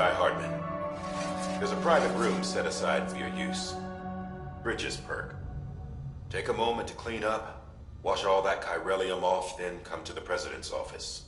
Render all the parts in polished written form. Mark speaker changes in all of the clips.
Speaker 1: Hardman. There's a private room set aside for your use. Bridges perk. Take a moment to clean up, wash all that chiralium off, then come to the President's office.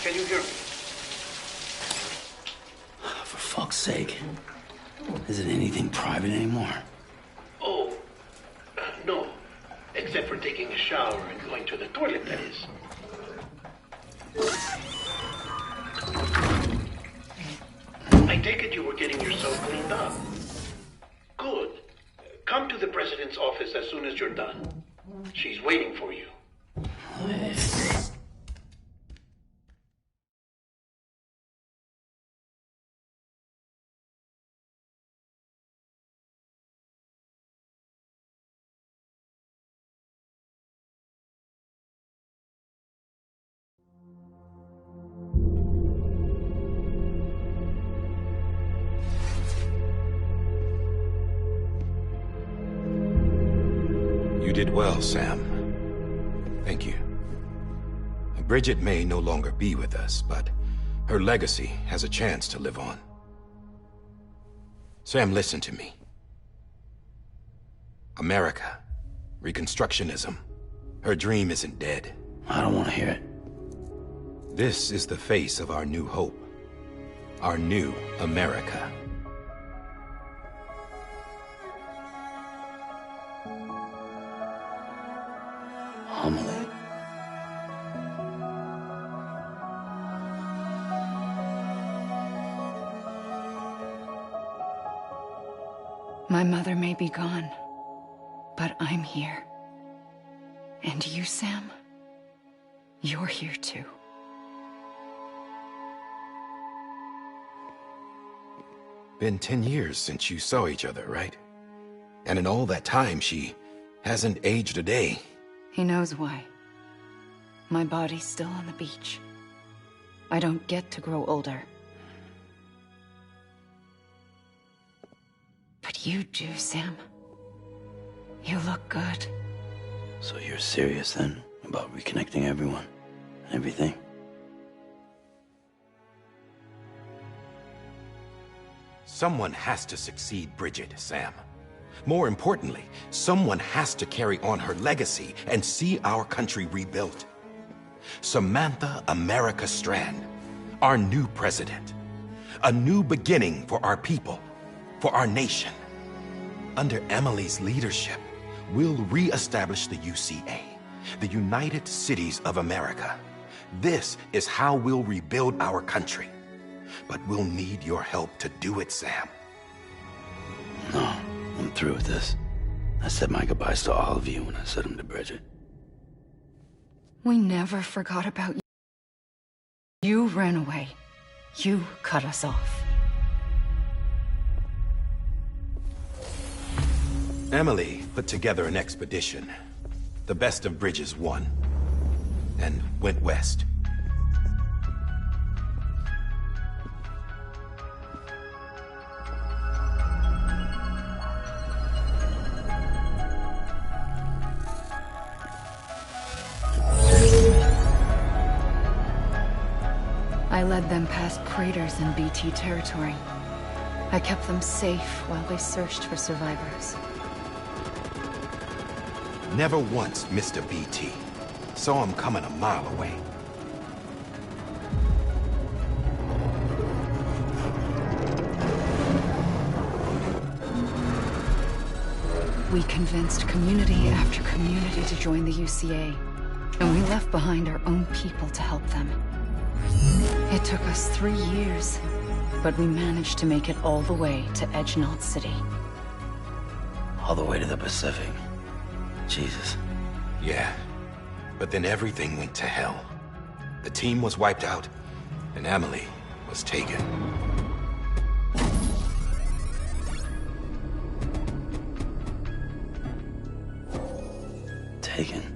Speaker 2: Can you hear me?
Speaker 3: For fuck's sake. Isn't anything private anymore?
Speaker 2: Oh, no. Except for taking a shower and going to the toilet, that is. I take it you were getting yourself cleaned up. Good. Come to the President's office as soon as you're done. She's waiting for you.
Speaker 1: You did well, Sam. Thank you. Bridget may no longer be with us, but her legacy has a chance to live on. Sam, listen to me. America, Reconstructionism, her dream isn't dead.
Speaker 3: I don't want to hear it.
Speaker 1: This is the face of our new hope. Our new America.
Speaker 3: Omelette.
Speaker 4: My mother may be gone, but I'm here. And you, Sam, you're here too.
Speaker 1: Been 10 years since you saw each other, right? And in all that time, she hasn't aged a day.
Speaker 4: He knows why. my body's still on the beach. I don't get to grow older. But you do, Sam. You look good.
Speaker 3: So you're serious then about reconnecting everyone and everything?
Speaker 5: Someone has to succeed Bridget, Sam. More importantly, someone has to carry on her legacy and see our country rebuilt. Samantha America Strand, our new president. A new beginning for our people, for our nation. Under Emily's leadership, we'll re-establish the UCA, the United Cities of America. This is how we'll rebuild our country. But we'll need your help to do it, Sam.
Speaker 3: No, I'm through with this. I said my goodbyes to all of you when I said them to Bridget.
Speaker 4: We never forgot about you. You ran away. You cut us off.
Speaker 5: Emily put together an expedition. The best of Bridges won. And went west.
Speaker 4: I led them past craters in BT territory. I kept them safe while they searched for survivors.
Speaker 5: Never once missed a BT. Saw him coming a mile away.
Speaker 4: We convinced community after community to join the UCA, and we left behind our own people to help them. It took us 3 years, but we managed to make it all the way to Edge-Knot City.
Speaker 3: All the way to the Pacific. Jesus.
Speaker 5: Yeah, but then everything went to hell. The team was wiped out, and Emily was taken.
Speaker 3: Taken?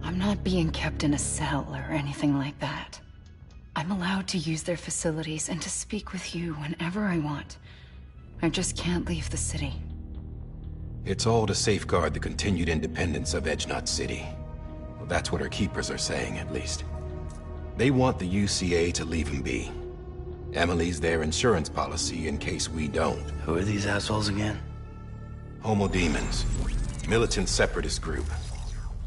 Speaker 4: I'm not being kept in a cell or anything like that. I'm allowed to use their facilities and to speak with you whenever I want. I just can't leave the city.
Speaker 5: It's all to safeguard the continued independence of Edge-Knot City. Well, that's what our keepers are saying, at least. They want the UCA to leave him be. Emily's their insurance policy in case we don't.
Speaker 3: Who are these assholes again?
Speaker 5: Homo Demons. Militant separatist group.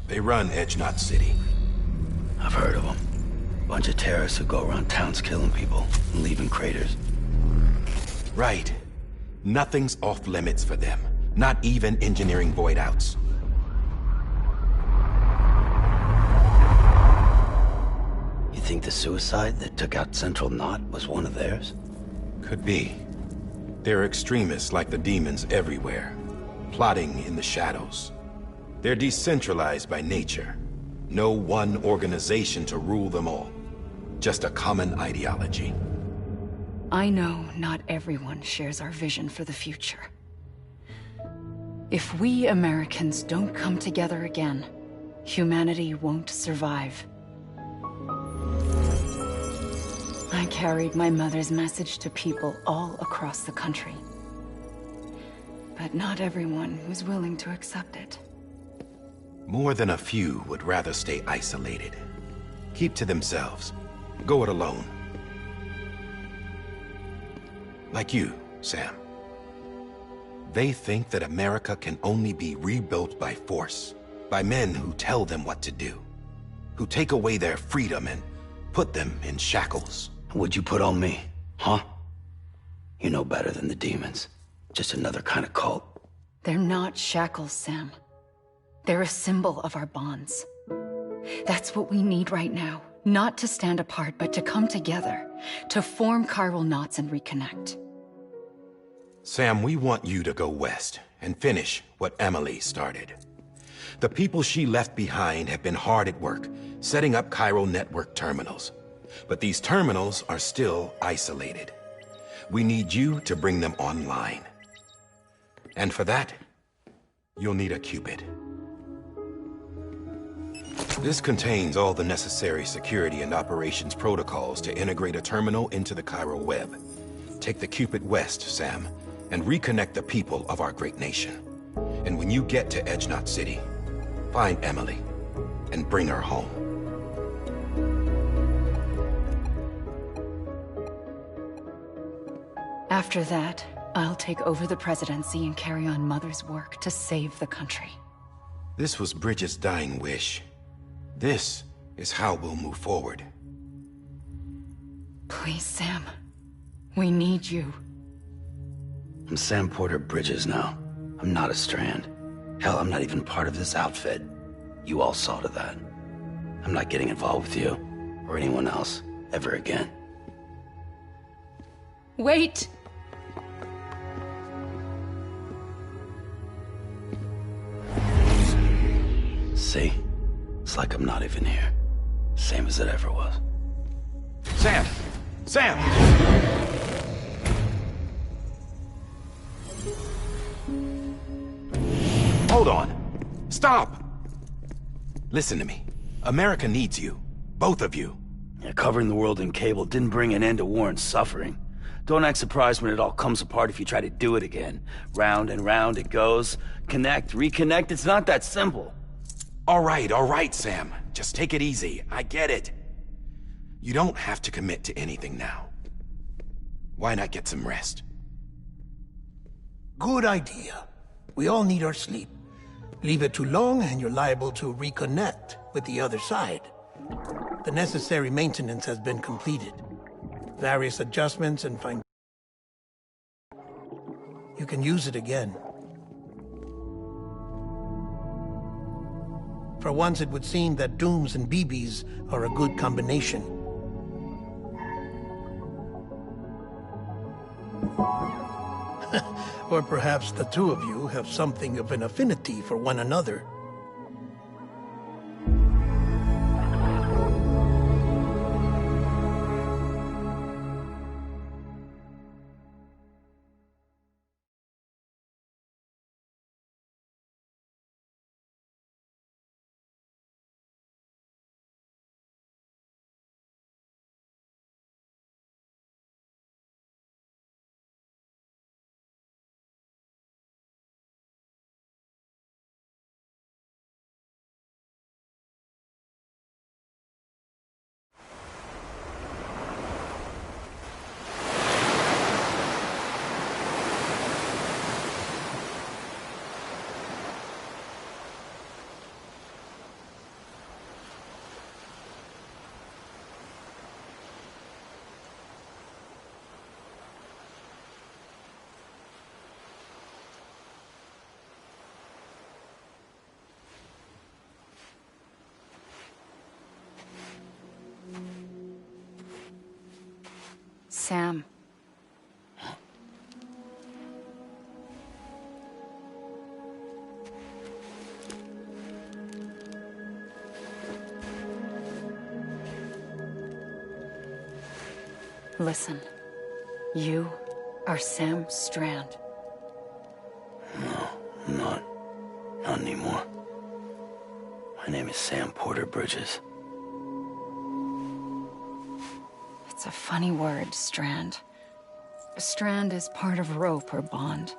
Speaker 5: They run Edge-Knot City.
Speaker 3: I've heard of them. Bunch of terrorists who go around towns killing people and leaving craters.
Speaker 5: Right. Nothing's off limits for them. Not even engineering void outs.
Speaker 3: You think the suicide that took out Central Knot was one of theirs?
Speaker 5: Could be. There are extremists like the demons everywhere, plotting in the shadows. They're decentralized by nature. No one organization to rule them all. Just a common ideology.
Speaker 4: I know not everyone shares our vision for the future. If we Americans don't come together again, humanity won't survive. I carried my mother's message to people all across the country. But not everyone was willing to accept it.
Speaker 5: More than a few would rather stay isolated. Keep to themselves. Go it alone. Like you, Sam. They think that America can only be rebuilt by force, by men who tell them what to do, who take away their freedom and put them in shackles.
Speaker 3: What'd you put on me, huh? You know better than the demons. Just another kind of cult.
Speaker 4: They're not shackles, Sam. They're a symbol of our bonds. That's what we need right now. Not to stand apart, but to come together, to form chiral knots and reconnect.
Speaker 5: Sam, we want you to go west and finish what Emily started. The people she left behind have been hard at work, setting up chiral network terminals. But these terminals are still isolated. We need you to bring them online. And for that, you'll need a Cupid. This contains all the necessary security and operations protocols to integrate a terminal into the chiral web. Take the Cupid west, Sam, and reconnect the people of our great nation. And when you get to Edge Knot City, find Emily and bring her home.
Speaker 4: After that, I'll take over the presidency and carry on Mother's work to save the country.
Speaker 5: This was Bridget's dying wish. This is how we'll move forward.
Speaker 4: Please, Sam. We need you.
Speaker 3: I'm Sam Porter Bridges now. I'm not a Strand. Hell, I'm not even part of this outfit. You all saw to that. I'm not getting involved with you, or anyone else, ever again.
Speaker 4: Wait!
Speaker 3: See? It's like I'm not even here. Same as it ever was.
Speaker 5: Sam! Sam! Hold on. Stop! Listen to me. America needs you. Both of you.
Speaker 3: Yeah, covering the world in cable didn't bring an end to war and suffering. Don't act surprised when it all comes apart if you try to do it again. Round and round it goes. Connect, reconnect, it's not that simple.
Speaker 5: All right, Sam. Just take it easy. I get it. You don't have to commit to anything now. Why not get some rest?
Speaker 6: Good idea. We all need our sleep. Leave it too long and you're liable to reconnect with the other side. The necessary maintenance has been completed. Various adjustments and fine... You can use it again. For once, it would seem that Dooms and BBs are a good combination. Or perhaps the two of you have something of an affinity for one another.
Speaker 4: Sam. Listen. You are Sam Strand.
Speaker 3: No, I'm not. Not anymore. My name is Sam Porter Bridges.
Speaker 4: It's a funny word, Strand. A strand is part of rope or bond,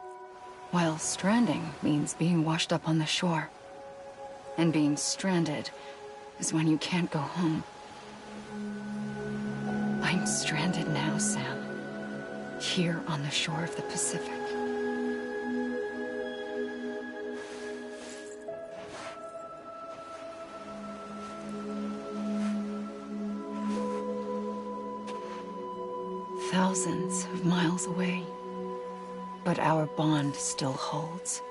Speaker 4: while stranding means being washed up on the shore. And being stranded is when you can't go home. I'm stranded now, Sam. Here on the shore of the Pacific. Thousands of miles away, but our bond still holds.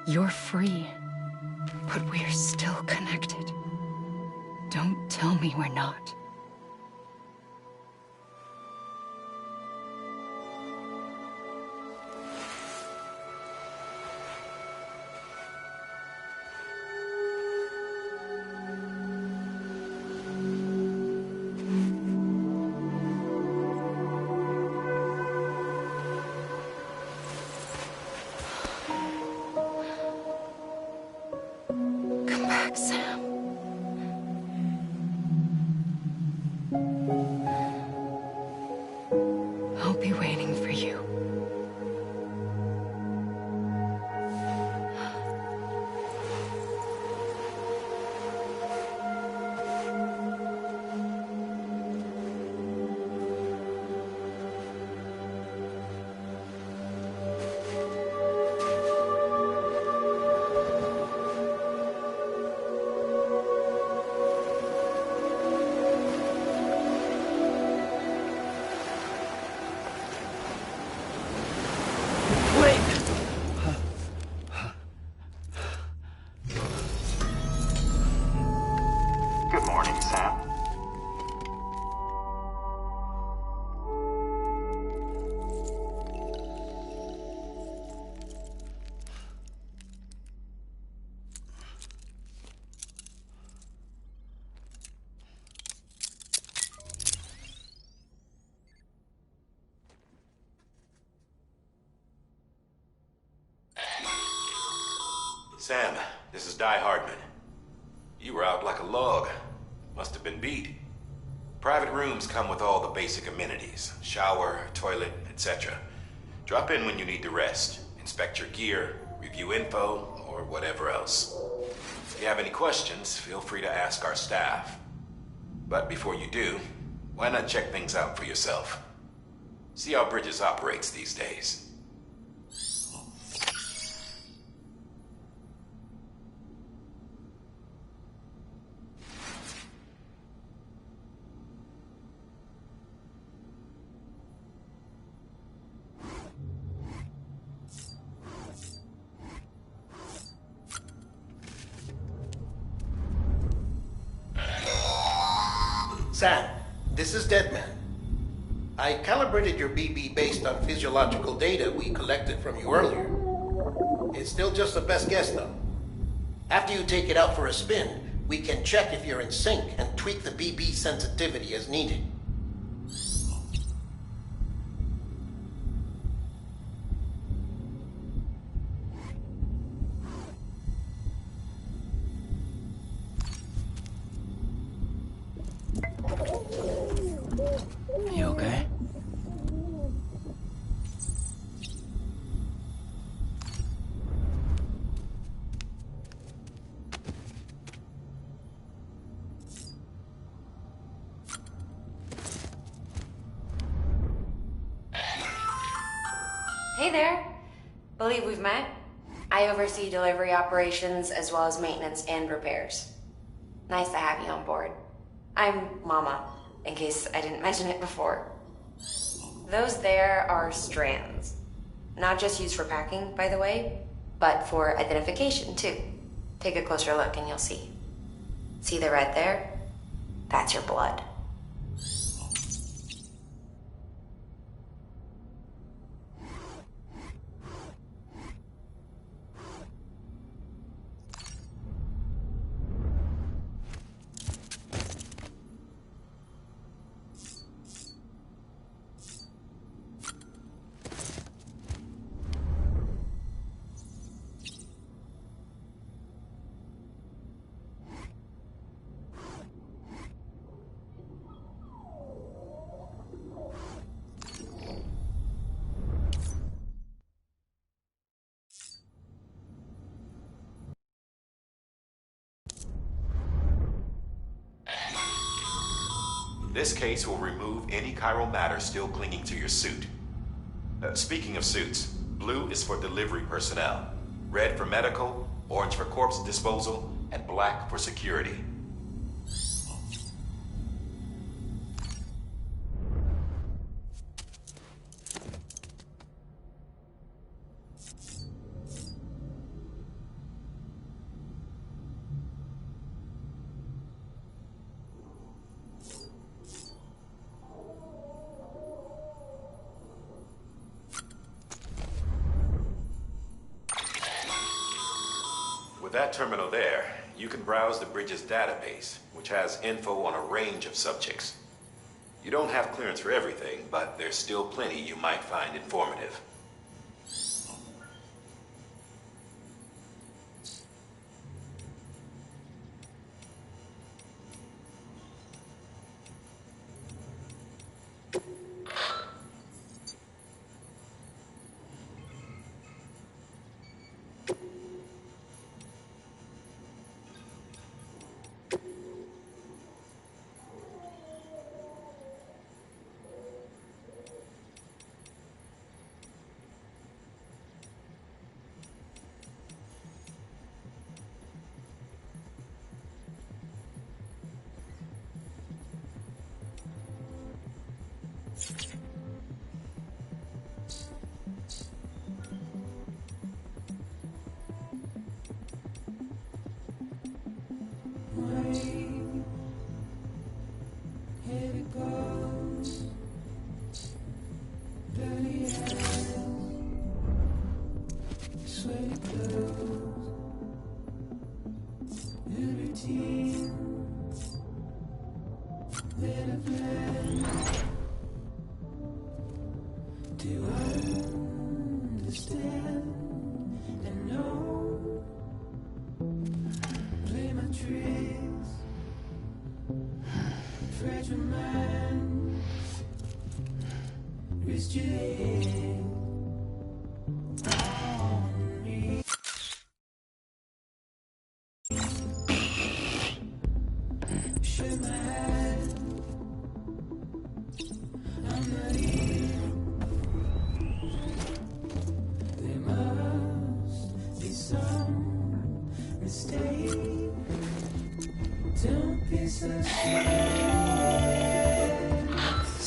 Speaker 4: You're free, but we're still connected. Don't tell me we're not. waiting for you.
Speaker 7: Good morning, Sam.
Speaker 1: Sam, this is Di Hardman. You were out like a log. Must have been beat. Private rooms come with all the basic amenities. Shower, toilet, etc. Drop in when you need to rest. Inspect your gear, review info, or whatever else. If you have any questions, feel free to ask our staff. But before you do, why not check things out for yourself? See how Bridges operates these days.
Speaker 6: Sam, this is Deadman. I calibrated your BB based on physiological data we collected from you earlier. It's still just a best guess, though. After you take it out for a spin, we can check if you're in sync and tweak the BB sensitivity as needed.
Speaker 3: You okay?
Speaker 8: Hey there. Believe we've met. I oversee delivery operations as well as maintenance and repairs. Nice to have you on board. I'm Mama, in case I didn't mention it before. Those there are strands. Not just used for packing, by the way, but for identification too. Take a closer look and you'll see. See the red there? That's your blood.
Speaker 1: This case will remove any chiral matter still clinging to your suit. Speaking of suits, blue is for delivery personnel, red for medical, orange for corpse disposal, and black for security. With that terminal there, you can browse the Bridges database, which has info on a range of subjects. You don't have clearance for everything, but there's still plenty you might find informative.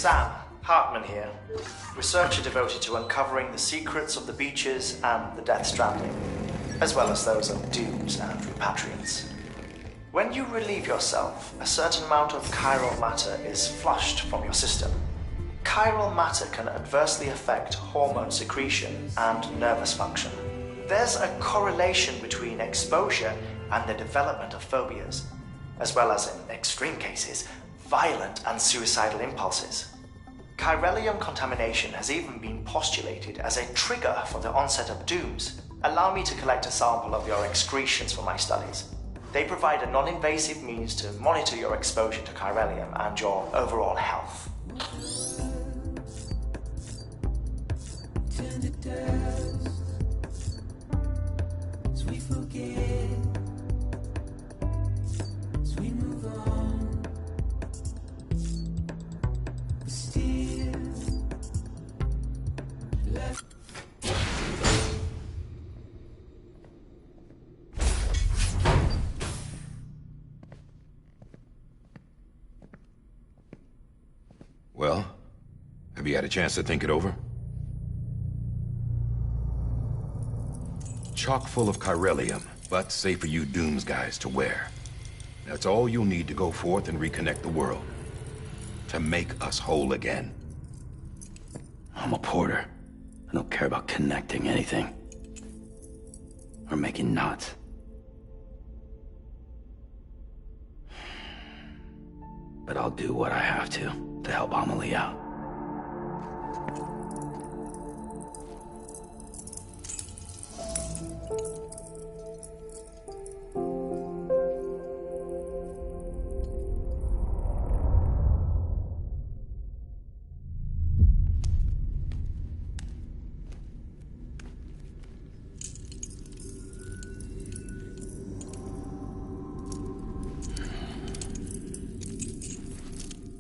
Speaker 7: Sam, Hartman here, researcher devoted to uncovering the secrets of the beaches and the Death Stranding, as well as those of dooms and repatriants. When you relieve yourself, a certain amount of chiral matter is flushed from your system. Chiral matter can adversely affect hormone secretion and nervous function. There's a correlation between exposure and the development of phobias, as well as, in extreme cases, violent and suicidal impulses. Chiralium contamination has even been postulated as a trigger for the onset of dooms. Allow me to collect a sample of your excretions for my studies. They provide a non-invasive means to monitor your exposure to chiralium and your overall health.
Speaker 5: Well, have you had a chance to think it over? Chock full of chiralium, but safe for you Dooms guys to wear. That's all you'll need to go forth and reconnect the world. To make us whole again.
Speaker 3: I'm a porter. I don't care about connecting anything. Or making knots. But I'll do what I have to help Amelie out.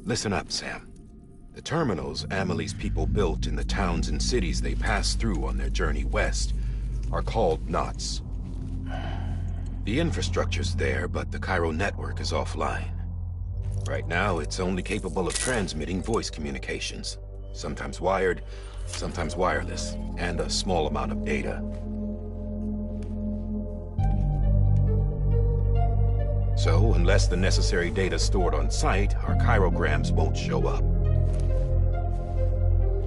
Speaker 5: Listen up, Sam. The terminals Amelie's people built in the towns and cities they passed through on their journey west are called knots. The infrastructure's there, but the Cairo network is offline. Right now, it's only capable of transmitting voice communications. Sometimes wired, sometimes wireless, and a small amount of data. So, unless the necessary data's stored on site, our chirograms won't show up.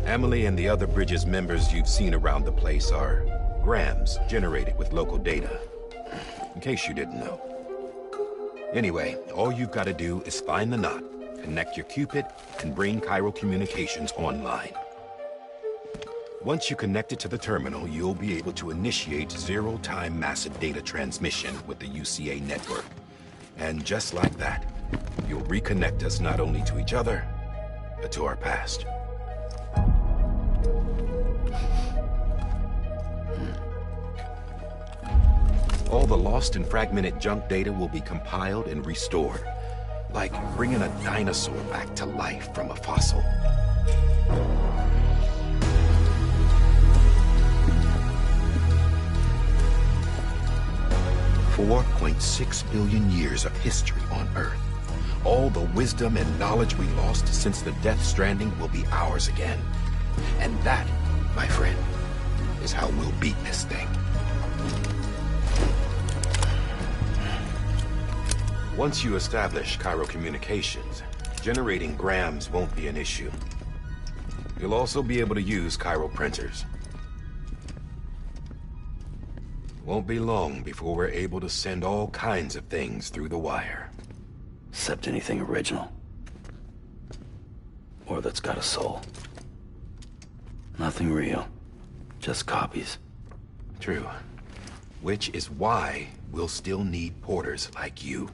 Speaker 5: Amelie and the other Bridges members you've seen around the place are grams generated with local data. In case you didn't know. Anyway, all you've got to do is find the knot, connect your Cupid, and bring Cairo communications online. Once you connect it to the terminal, you'll be able to initiate zero-time massive data transmission with the UCA network. And just like that, you'll reconnect us not only to each other, but to our past. All the lost and fragmented junk data will be compiled and restored. Like bringing a dinosaur back to life from a fossil. $4.6 billion years of history on Earth. All the wisdom and knowledge we lost since the Death Stranding will be ours again. And that, my friend, is how we'll beat this thing. Once you establish Cairo communications, generating grams won't be an issue. You'll also be able to use Cairo printers. Won't be long before we're able to send all kinds of things through the wire.
Speaker 3: Except anything original. Or that's got a soul. Nothing real. Just copies.
Speaker 5: True. Which is why we'll still need porters like you.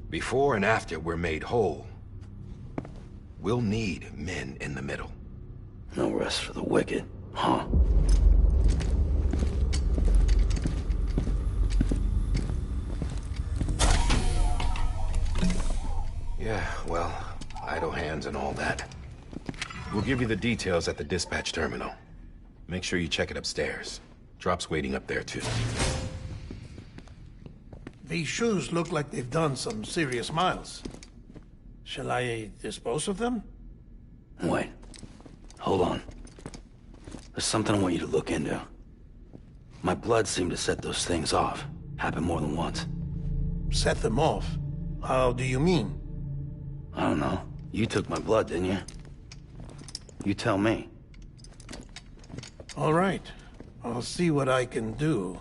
Speaker 5: Before and after we're made whole, we'll need men in the middle.
Speaker 3: No rest for the wicked, huh?
Speaker 5: Yeah, well, idle hands and all that. We'll give you the details at the dispatch terminal. Make sure you check it upstairs. Drop's waiting up there, too.
Speaker 6: These shoes look like they've done some serious miles. Shall I dispose of them?
Speaker 3: Wait. Hold on. There's something I want you to look into. My blood seemed to set those things off. Happened more than once.
Speaker 6: Set them off? How do you mean?
Speaker 3: I don't know. You took my blood, didn't you? You tell me.
Speaker 6: All right. I'll see what I can do.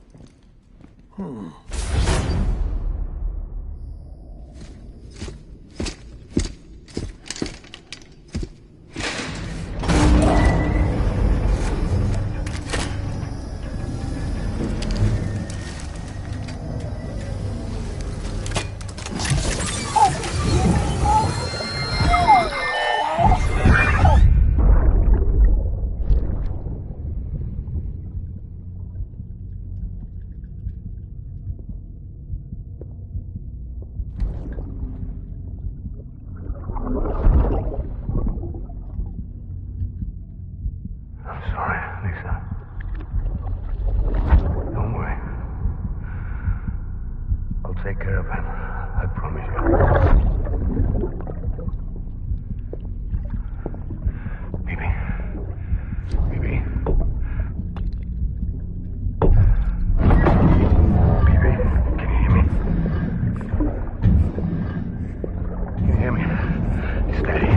Speaker 9: Take care of him. I promise you. Baby. Baby. Baby, can you hear me? Can you hear me? Steady.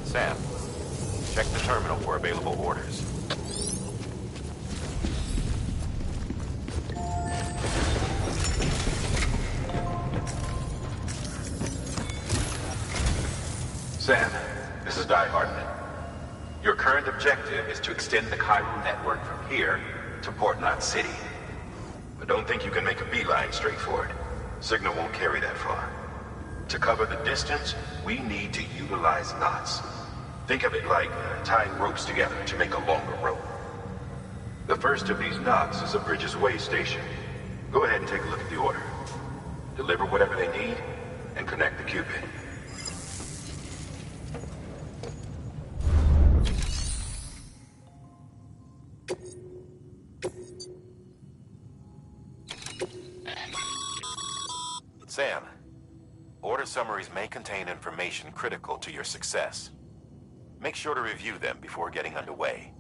Speaker 5: Sam, check the terminal for available orders. Sam, this is Die Hardman. Your current objective is to extend the Cairo network from here to Port Knot City. But don't think you can make a beeline straight for it. Signal won't carry that far. To cover the distance, we need to utilize knots. Think of it like tying ropes together to make a longer rope. The first of these knots is a Bridges Way station. Go ahead and take a look at the order. Deliver whatever they need, and connect the Cupid. Sam, order summaries may contain information critical to your success. Make sure to review them before getting underway.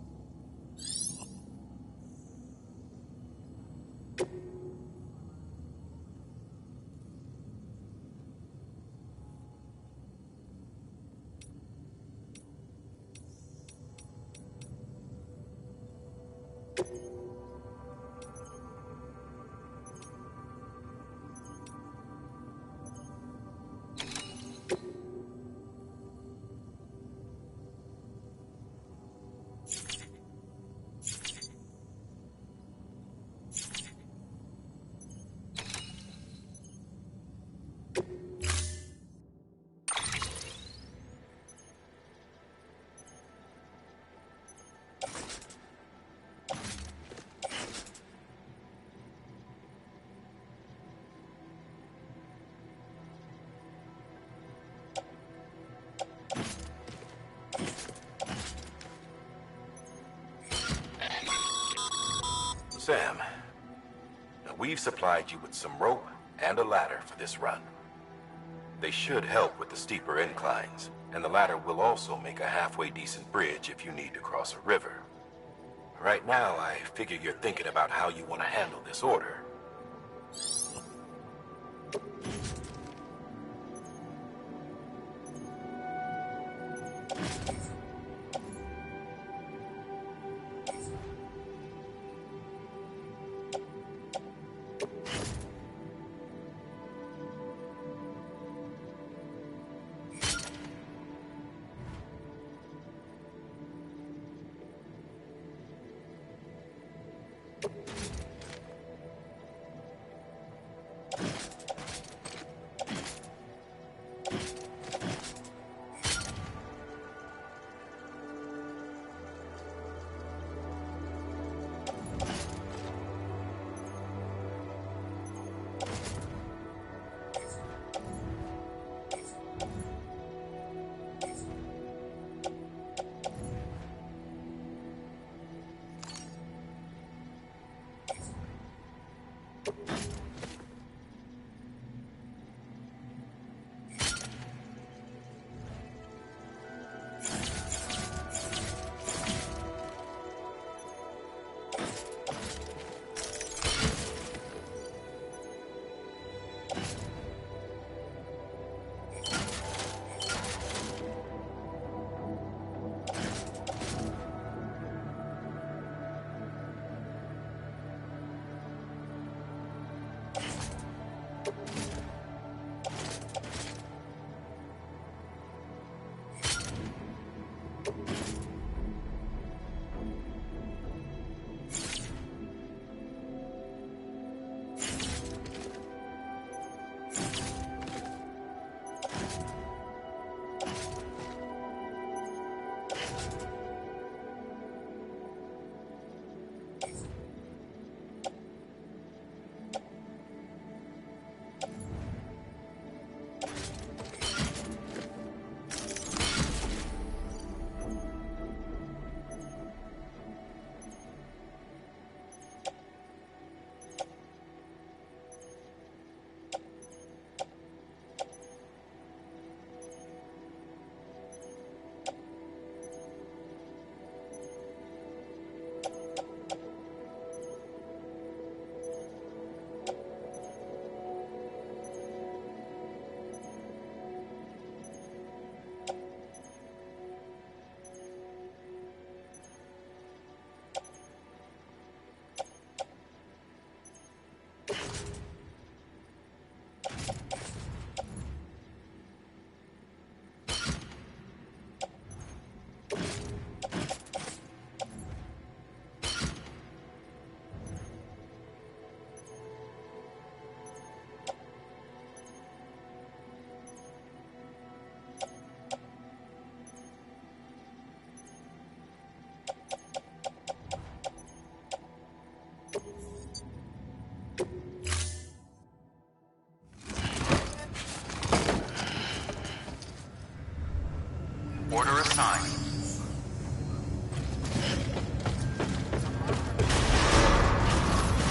Speaker 5: We've supplied you with some rope and a ladder for this run. They should help with the steeper inclines, and the ladder will also make a halfway decent bridge if you need to cross a river. Right now, I figure you're thinking about how you want to handle this order.
Speaker 10: Order assigned.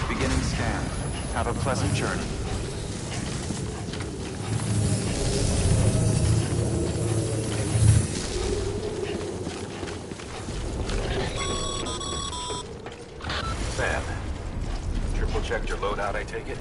Speaker 10: Beginning scan. Have a pleasant journey.
Speaker 5: Sam, triple checked your loadout, I take it?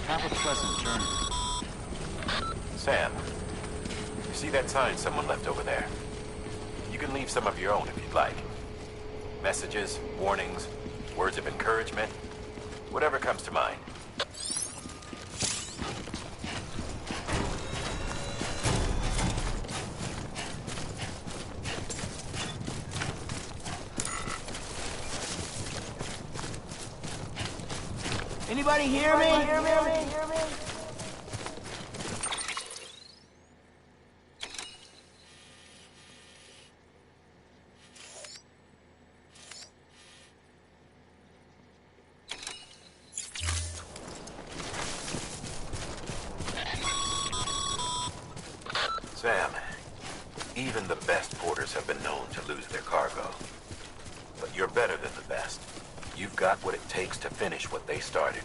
Speaker 10: Have a pleasant journey.
Speaker 5: Sam, you see that sign someone left over there? You can leave some of your own if you'd like. Messages, warnings, words of encouragement, whatever comes to mind.
Speaker 11: Anybody hear me?
Speaker 5: Sam, even the best porters have been known to lose their cargo. But you're better than the best. You've got what it takes to finish what they started.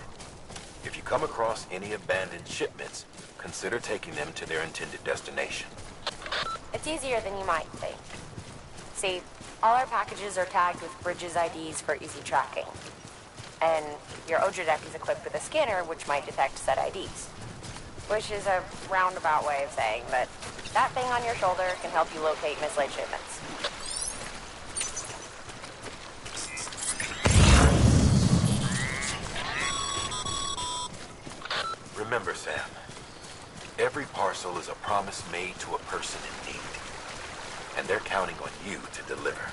Speaker 5: If you come across any abandoned shipments, consider taking them to their intended destination.
Speaker 8: It's easier than you might think. See, all our packages are tagged with Bridges IDs for easy tracking. And your Odra deck is equipped with a scanner which might detect said IDs. Which is a roundabout way of saying that that thing on your shoulder can help you locate mislaid shipments.
Speaker 5: Remember, Sam, every parcel is a promise made to a person in need. And they're counting on you to deliver.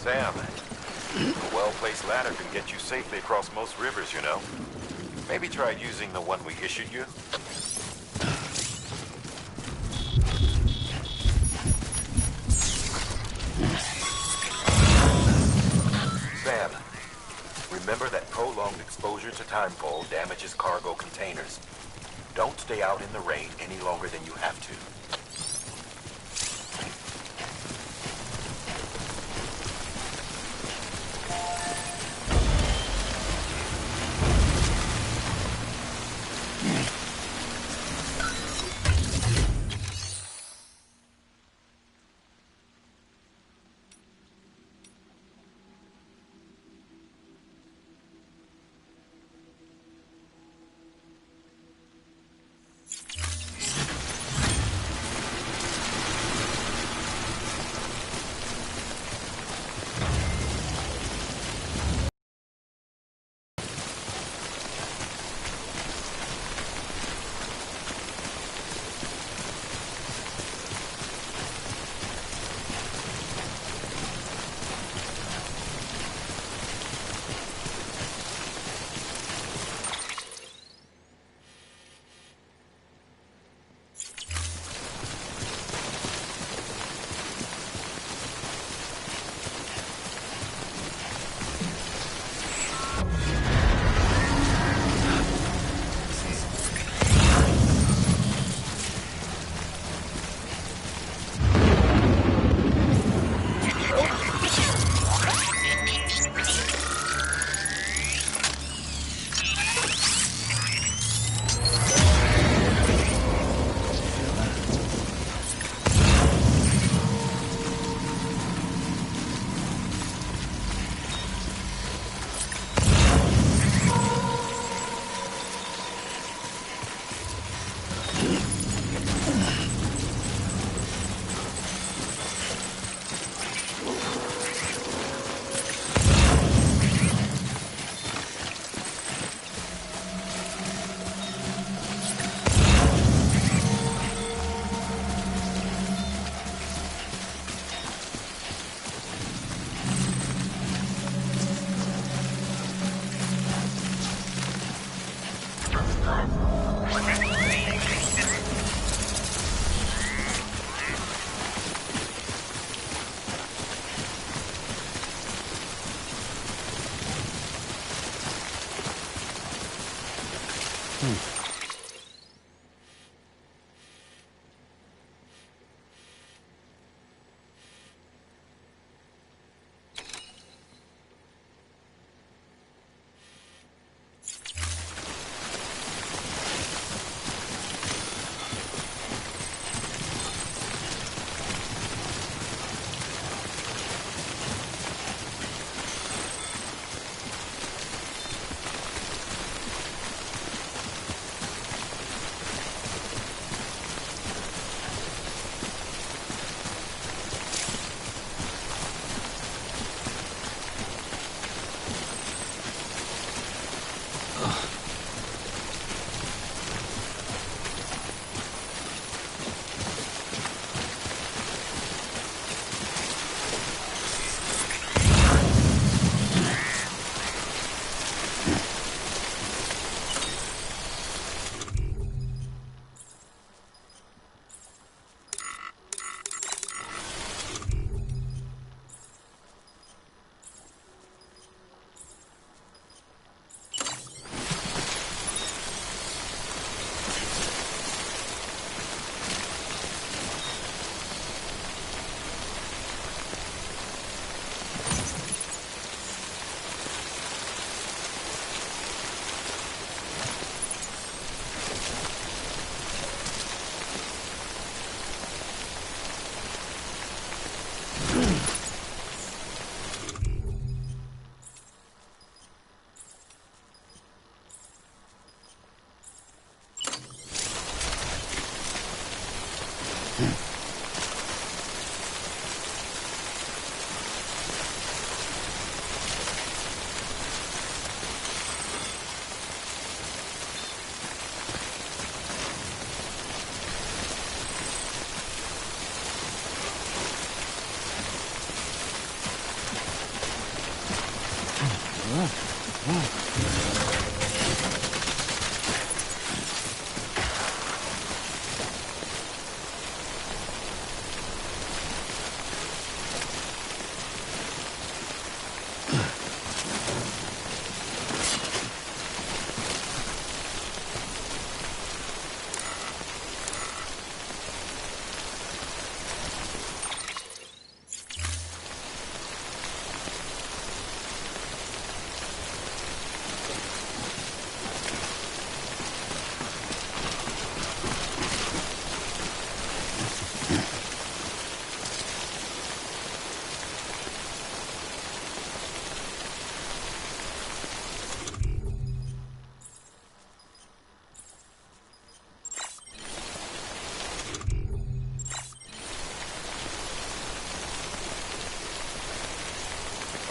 Speaker 5: Sam, a well-placed ladder can get you safely across most rivers, you know. Maybe try using the one we issued you. Sam, remember that prolonged exposure to timefall damages cargo containers. Don't stay out in the rain any longer than you have to.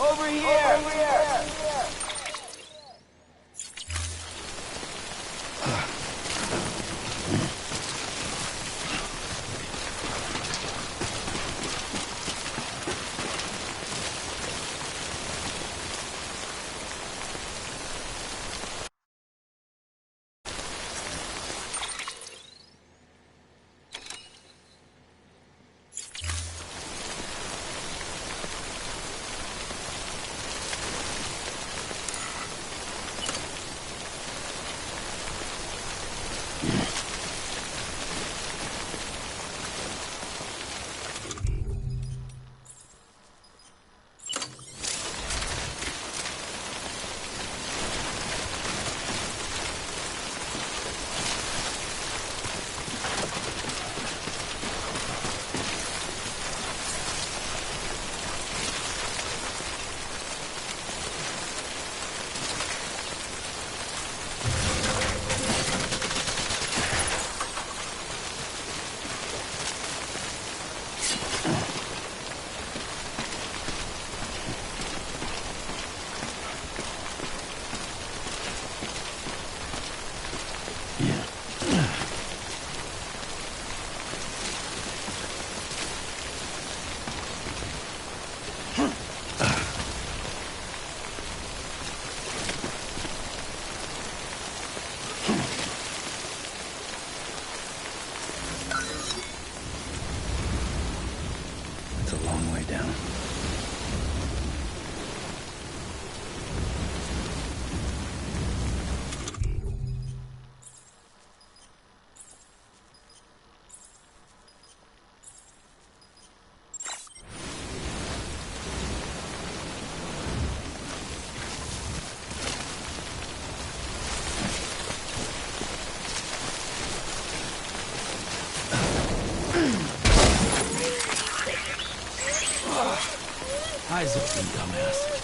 Speaker 11: Over here! Over here!
Speaker 3: Eyes open, dumbass.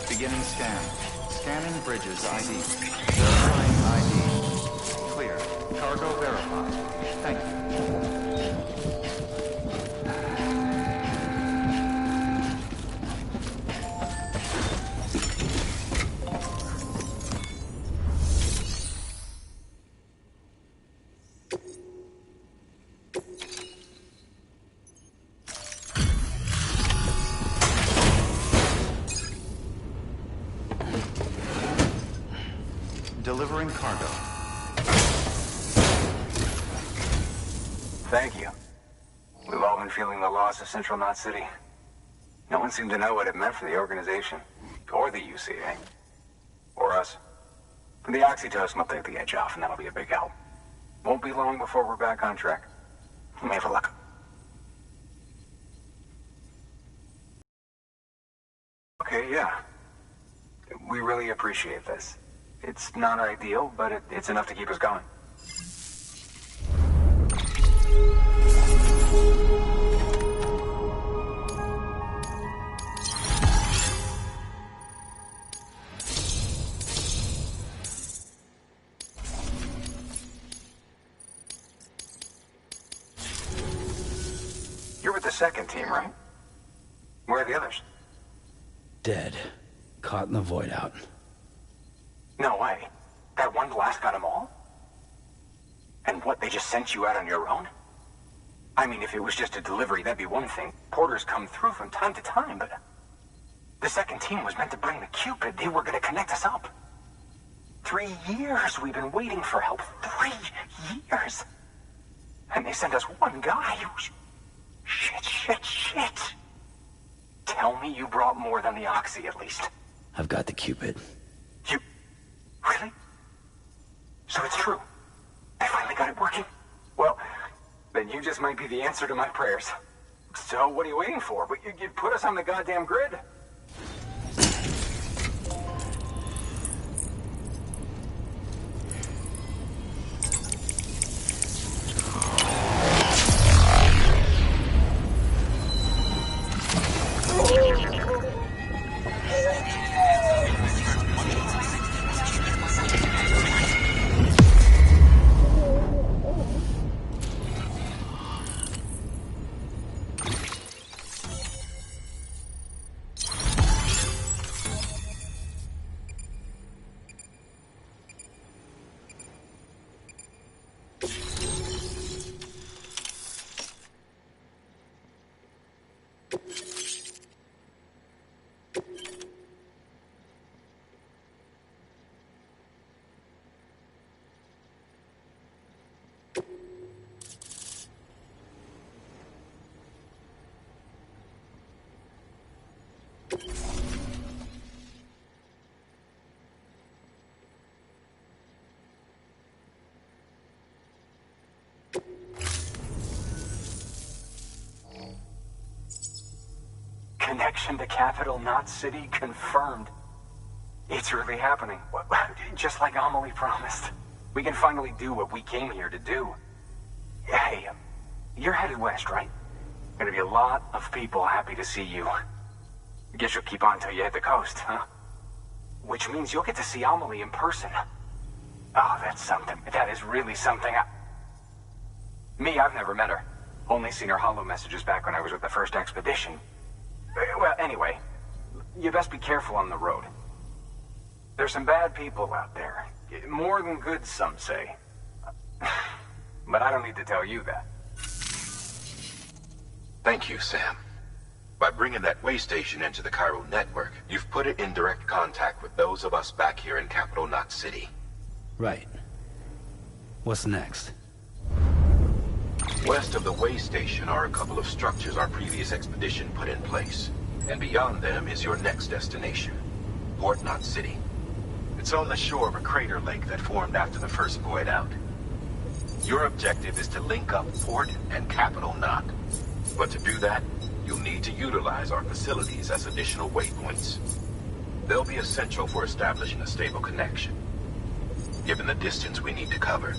Speaker 10: Beginning scan. Scanning Bridges ID. Verifying ID. Clear. Cargo verified. Thank you. Delivering cargo.
Speaker 9: Thank you. We've all been feeling the loss of Central Knot City. No one seemed to know what it meant for the organization, or the UCA, or us. The oxytocin will take the edge off, and that'll be a big help. Won't be long before we're back on track. We may have a luck. Okay, yeah. We really appreciate this. It's not ideal, but it's enough to keep us going. You're with the second team, right? Where are the others?
Speaker 3: Dead. Caught in the void out.
Speaker 9: No way. That one blast got them all? And what, they just sent you out on your own? I mean, if it was just a delivery, that'd be one thing. Porters come through from time to time, but... The second team was meant to bring the Cupid. They were gonna connect us up. 3 years we've been waiting for help. 3 years! And they sent us one guy who... Shit. Tell me you brought more than the Oxy, at least.
Speaker 3: I've got the Cupid.
Speaker 9: You... Really? So it's true. They finally got it working? Well, then you just might be the answer to my prayers. So what are you waiting for? But you put us on the goddamn grid. Connection to Capital Knot City confirmed. It's really happening. Just like Amelie promised. We can finally do what we came here to do. Hey, you're headed west, right? Gonna be a lot of people happy to see you. Guess you'll keep on till you hit the coast, huh? Which means you'll get to see Amelie in person. Oh, that's something. That is really something. Me, I've never met her. Only seen her holo messages back when I was with the first expedition. Well, anyway, you best be careful on the road. There's some bad people out there. More than good, some say. But I don't need to tell you that.
Speaker 5: Thank you, Sam. By bringing that way station into the Cairo network, you've put it in direct contact with those of us back here in Capital Knot City.
Speaker 3: Right. What's next?
Speaker 5: West of the way station are a couple of structures our previous expedition put in place. And beyond them is your next destination, Port Knot City. It's on the shore of a crater lake that formed after the first void out. Your objective is to link up Port and Capital Knot. But to do that, you'll need to utilize our facilities as additional waypoints. They'll be essential for establishing a stable connection. Given the distance we need to cover,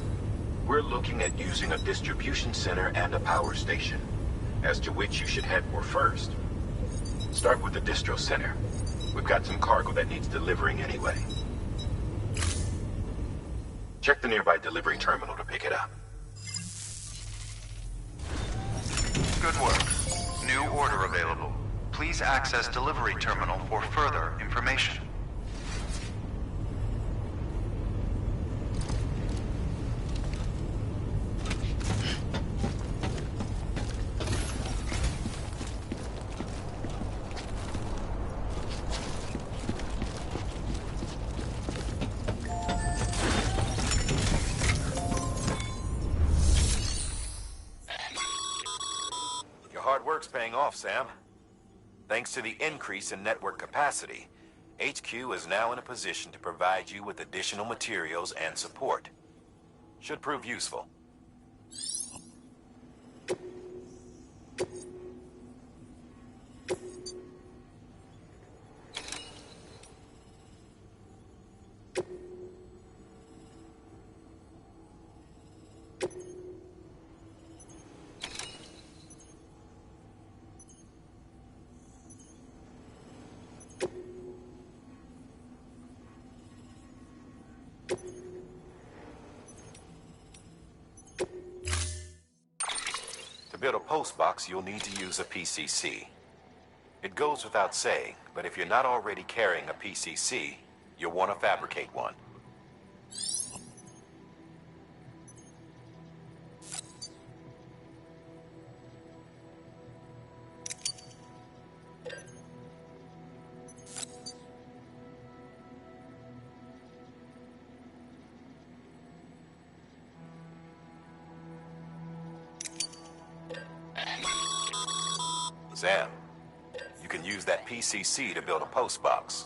Speaker 5: we're looking at using a distribution center and a power station, as to which you should head for first. Start with the distro center. We've got some cargo that needs delivering anyway. Check the nearby delivery terminal to pick it up.
Speaker 10: Good work. New order available. Please access delivery terminal for further information.
Speaker 1: Hard work's paying off, Sam. Thanks to the increase in network capacity, HQ is now in a position to provide you with additional materials and support. Should prove useful. To build a postbox, you'll need to use a PCC. It goes without saying, but if you're not already carrying a PCC, you'll want to fabricate one. Sam, you can use that PCC to build a postbox.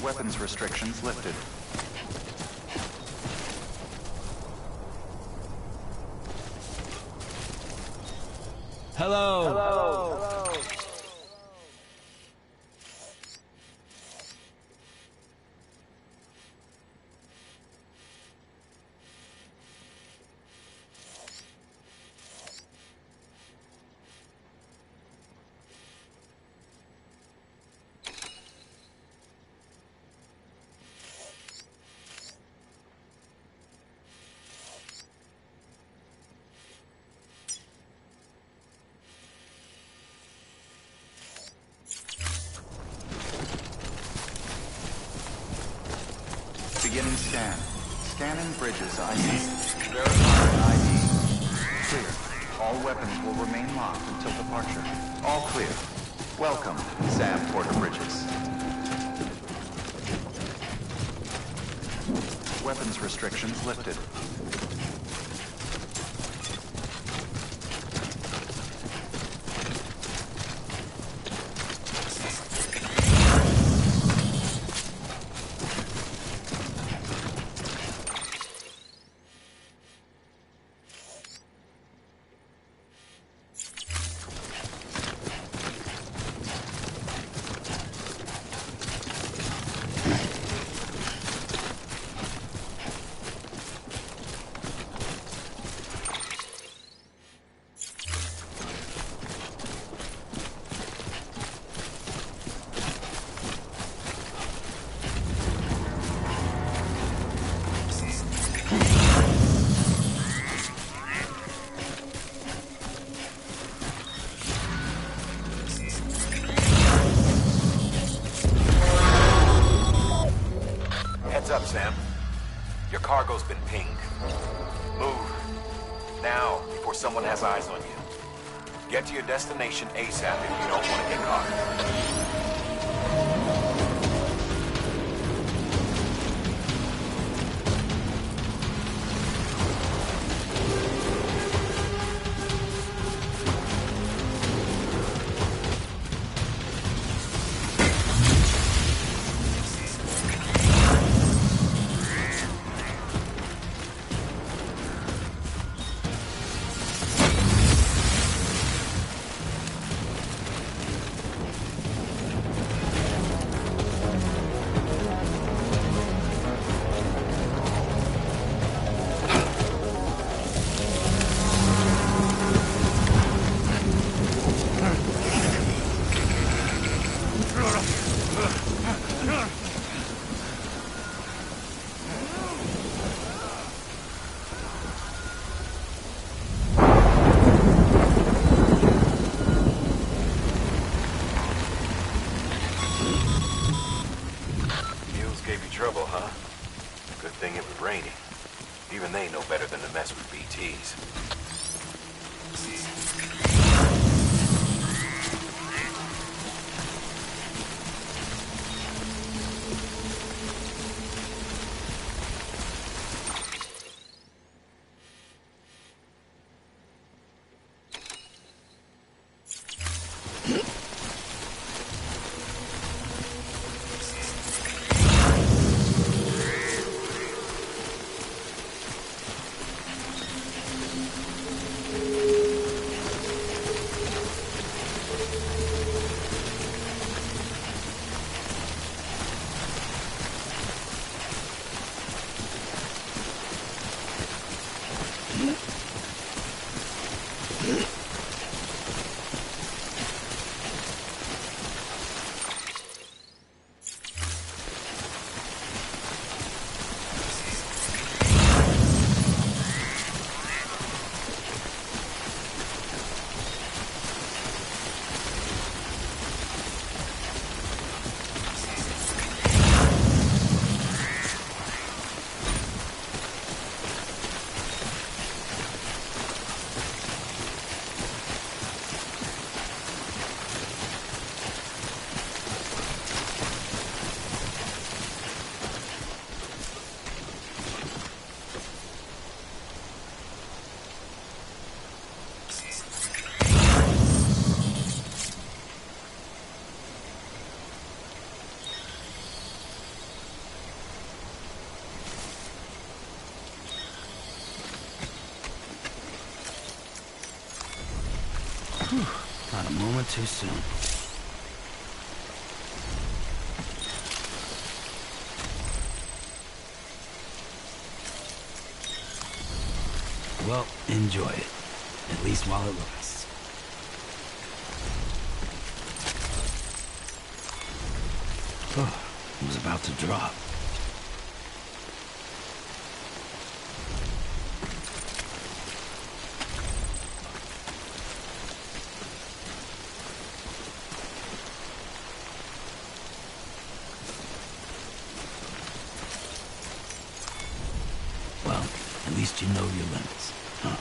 Speaker 10: Weapons restrictions lifted.
Speaker 11: Hello.
Speaker 9: Hello. Hello.
Speaker 10: Beginning scan. Scanning bridges ID. Verifying ID. Clear. All weapons will remain locked until departure. All clear. Welcome, Sam Porter Bridges. Weapons restrictions lifted.
Speaker 5: Heads up, Sam. Your cargo's been pinged. Move. Now, before someone has eyes on you. Get to your destination ASAP if you don't want to get caught. Trouble, huh? Good thing it was raining. Even they know better than to mess with BTs.
Speaker 3: Not a moment too soon. Well, enjoy it. At least while it lasts. Oh, it was about to drop. Well, at least you know your limits, huh?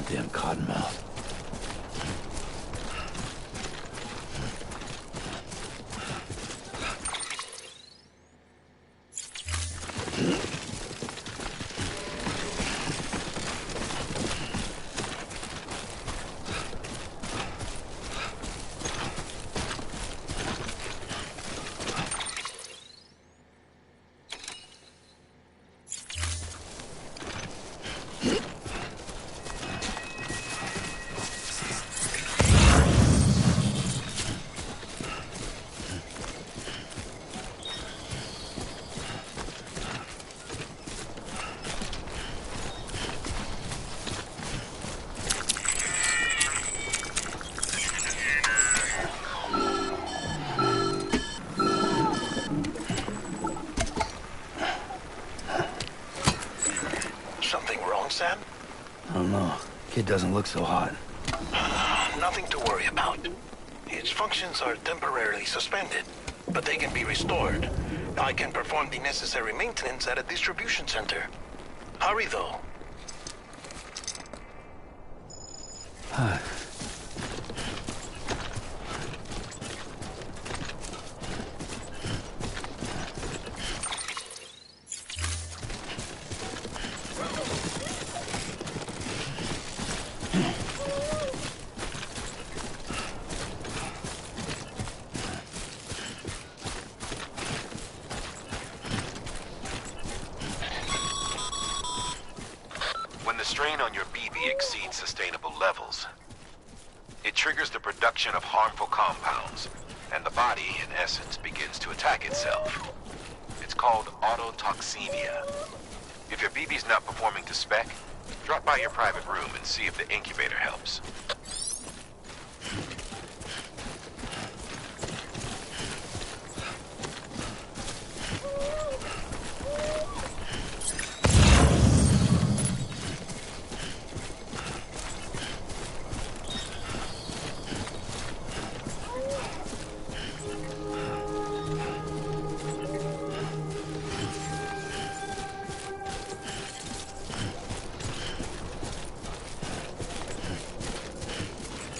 Speaker 3: Goddamn cottonmouth.
Speaker 6: Something wrong, Sam?
Speaker 3: I don't know. Kid doesn't look so hot.
Speaker 6: Nothing to worry about. Its functions are temporarily suspended, but they can be restored. I can perform the necessary maintenance at a distribution center. Hurry, though.
Speaker 5: When the strain on your BB exceeds sustainable levels, it triggers the production of harmful compounds, and the body, in essence, begins to attack itself. It's called autotoxemia. If your BB's not performing to spec, drop by your private room and see if the incubator helps.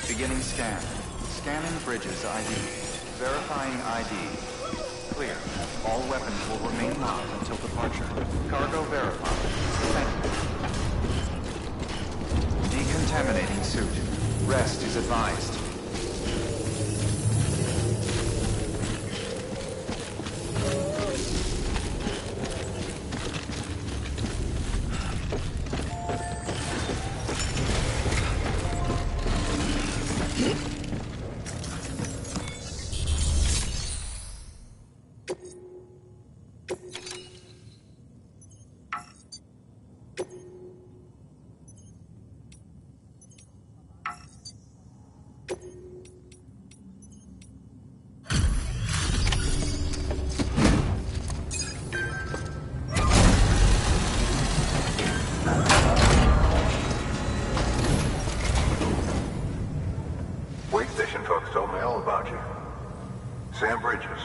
Speaker 10: Beginning scan. Scanning bridges ID. Verifying ID. Clear. All weapons will remain locked until departure. Cargo verified. Thank you. Decontaminating suit. Rest is advised.
Speaker 12: Station folks told me all about you. Sam Bridges,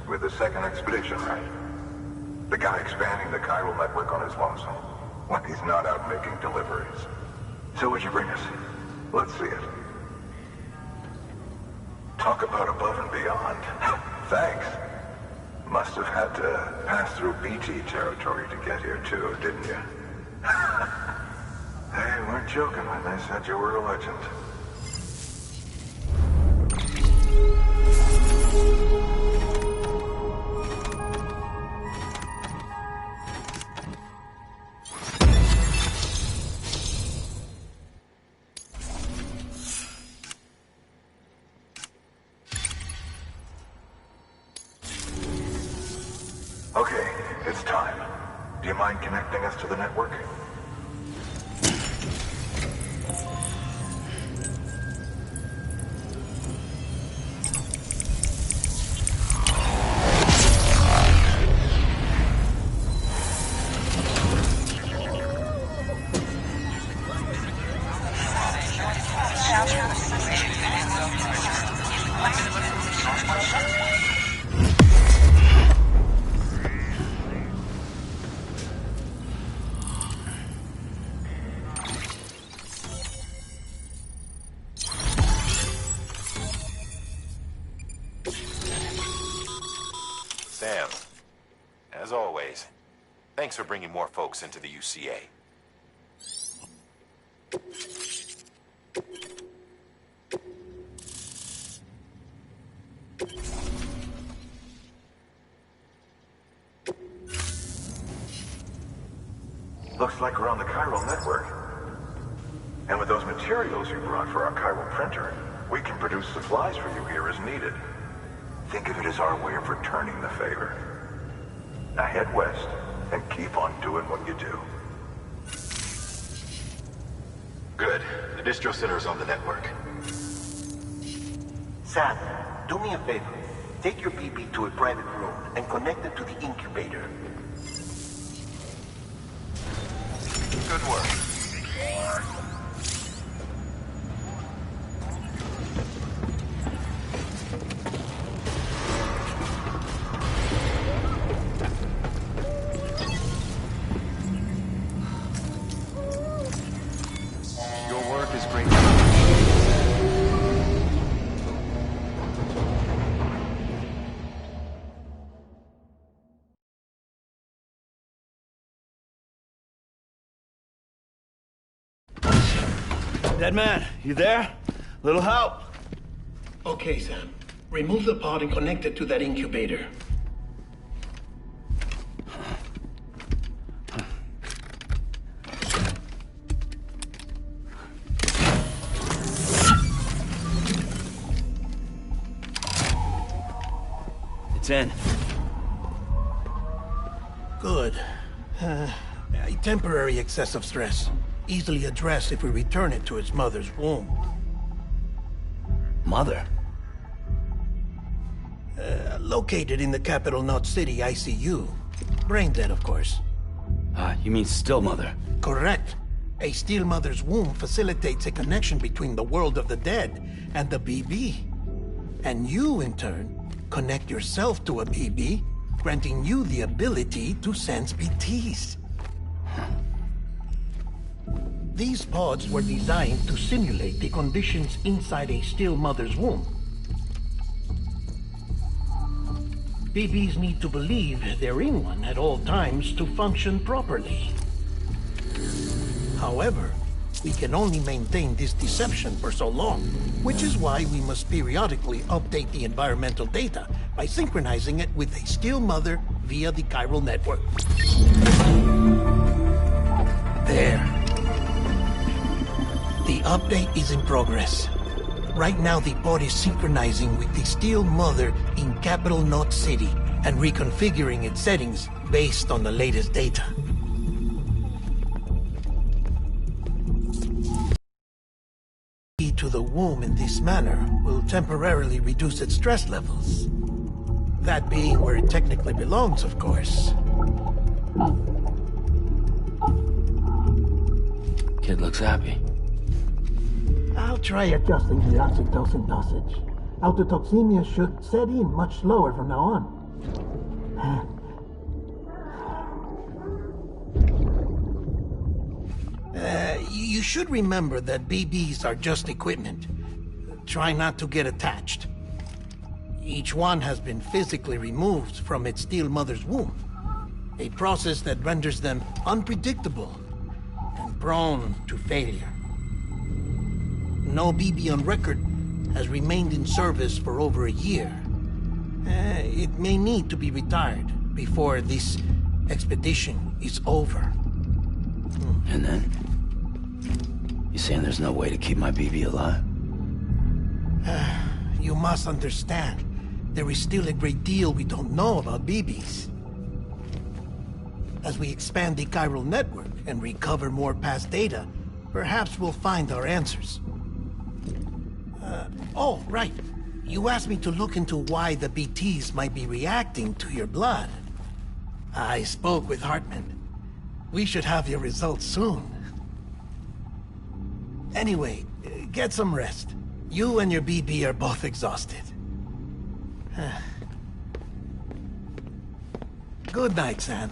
Speaker 12: with the second expedition, right? The guy expanding the chiral network on his lonesome. When he's not out making deliveries. So what'd you bring us? Let's see it. Talk about above and beyond. Thanks. Must have had to pass through BT territory to get here too, didn't you? They weren't joking when they said you were a legend. you mind connecting us to the network?
Speaker 5: Sam, as always, thanks for bringing more folks into the UCA.
Speaker 12: Looks like we're on the chiral network. And with those materials you brought for our chiral printer, we can produce supplies for you here as needed. Think of it as our way of returning the favor. Now head west and keep on doing what you do.
Speaker 1: Good. The distro center is on the network.
Speaker 6: Sam, do me a favor. Take your BB to a private room and connect it to the incubator.
Speaker 5: Good work.
Speaker 10: Your work is great.
Speaker 11: Dead man, you there? Little help?
Speaker 6: Okay, Sam. Remove the pod and connect it to that incubator.
Speaker 11: It's in.
Speaker 6: Good. A temporary excessive stress. Easily addressed if we return it to its mother's womb.
Speaker 3: Mother?
Speaker 6: Located in the capital Knot City ICU. Brain dead, of course.
Speaker 3: You mean still mother?
Speaker 6: Correct. A still mother's womb facilitates a connection between the world of the dead and the BB. And you, in turn, connect yourself to a BB, granting you the ability to sense BTs. These pods were designed to simulate the conditions inside a still mother's womb. BBs need to believe they're in one at all times to function properly. However, we can only maintain this deception for so long, which is why we must periodically update the environmental data by synchronizing it with a still mother via the chiral network. There. The update is in progress. Right now, the pod is synchronizing with the Steel Mother in Capital Knot City and reconfiguring its settings based on the latest data. To the womb in this manner will temporarily reduce its stress levels. That being where it technically belongs, of course.
Speaker 3: Kid looks happy.
Speaker 6: I'll try adjusting the oxytocin dosage. Autotoxemia should set in much slower from now on. You should remember that BBs are just equipment. Try not to get attached. Each one has been physically removed from its steel mother's womb. A process that renders them unpredictable and prone to failure. No BB on record has remained in service for over a year. It may need to be retired before this expedition is over.
Speaker 3: And then? You saying there's no way to keep my BB alive?
Speaker 6: You must understand, there is still a great deal we don't know about BBs. As we expand the chiral network and recover more past data, perhaps we'll find our answers. Oh, right. You asked me to look into why the BTs might be reacting to your blood. I spoke with Hartman. We should have your results soon. Anyway, get some rest. You and your BB are both exhausted. Good night, Sam.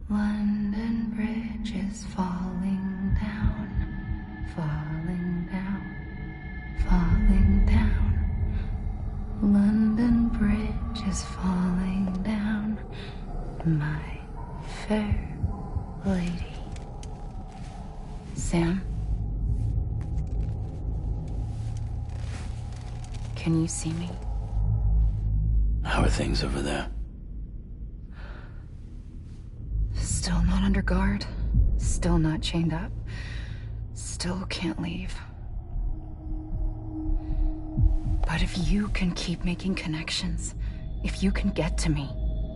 Speaker 4: London Bridge is falling down, falling down, falling down. London Bridge is falling down, my fair lady. Sam? Can you see me?
Speaker 3: How are things over there?
Speaker 4: Still not under guard. Still not chained up. Still can't leave. But if you can keep making connections, if you can get to me,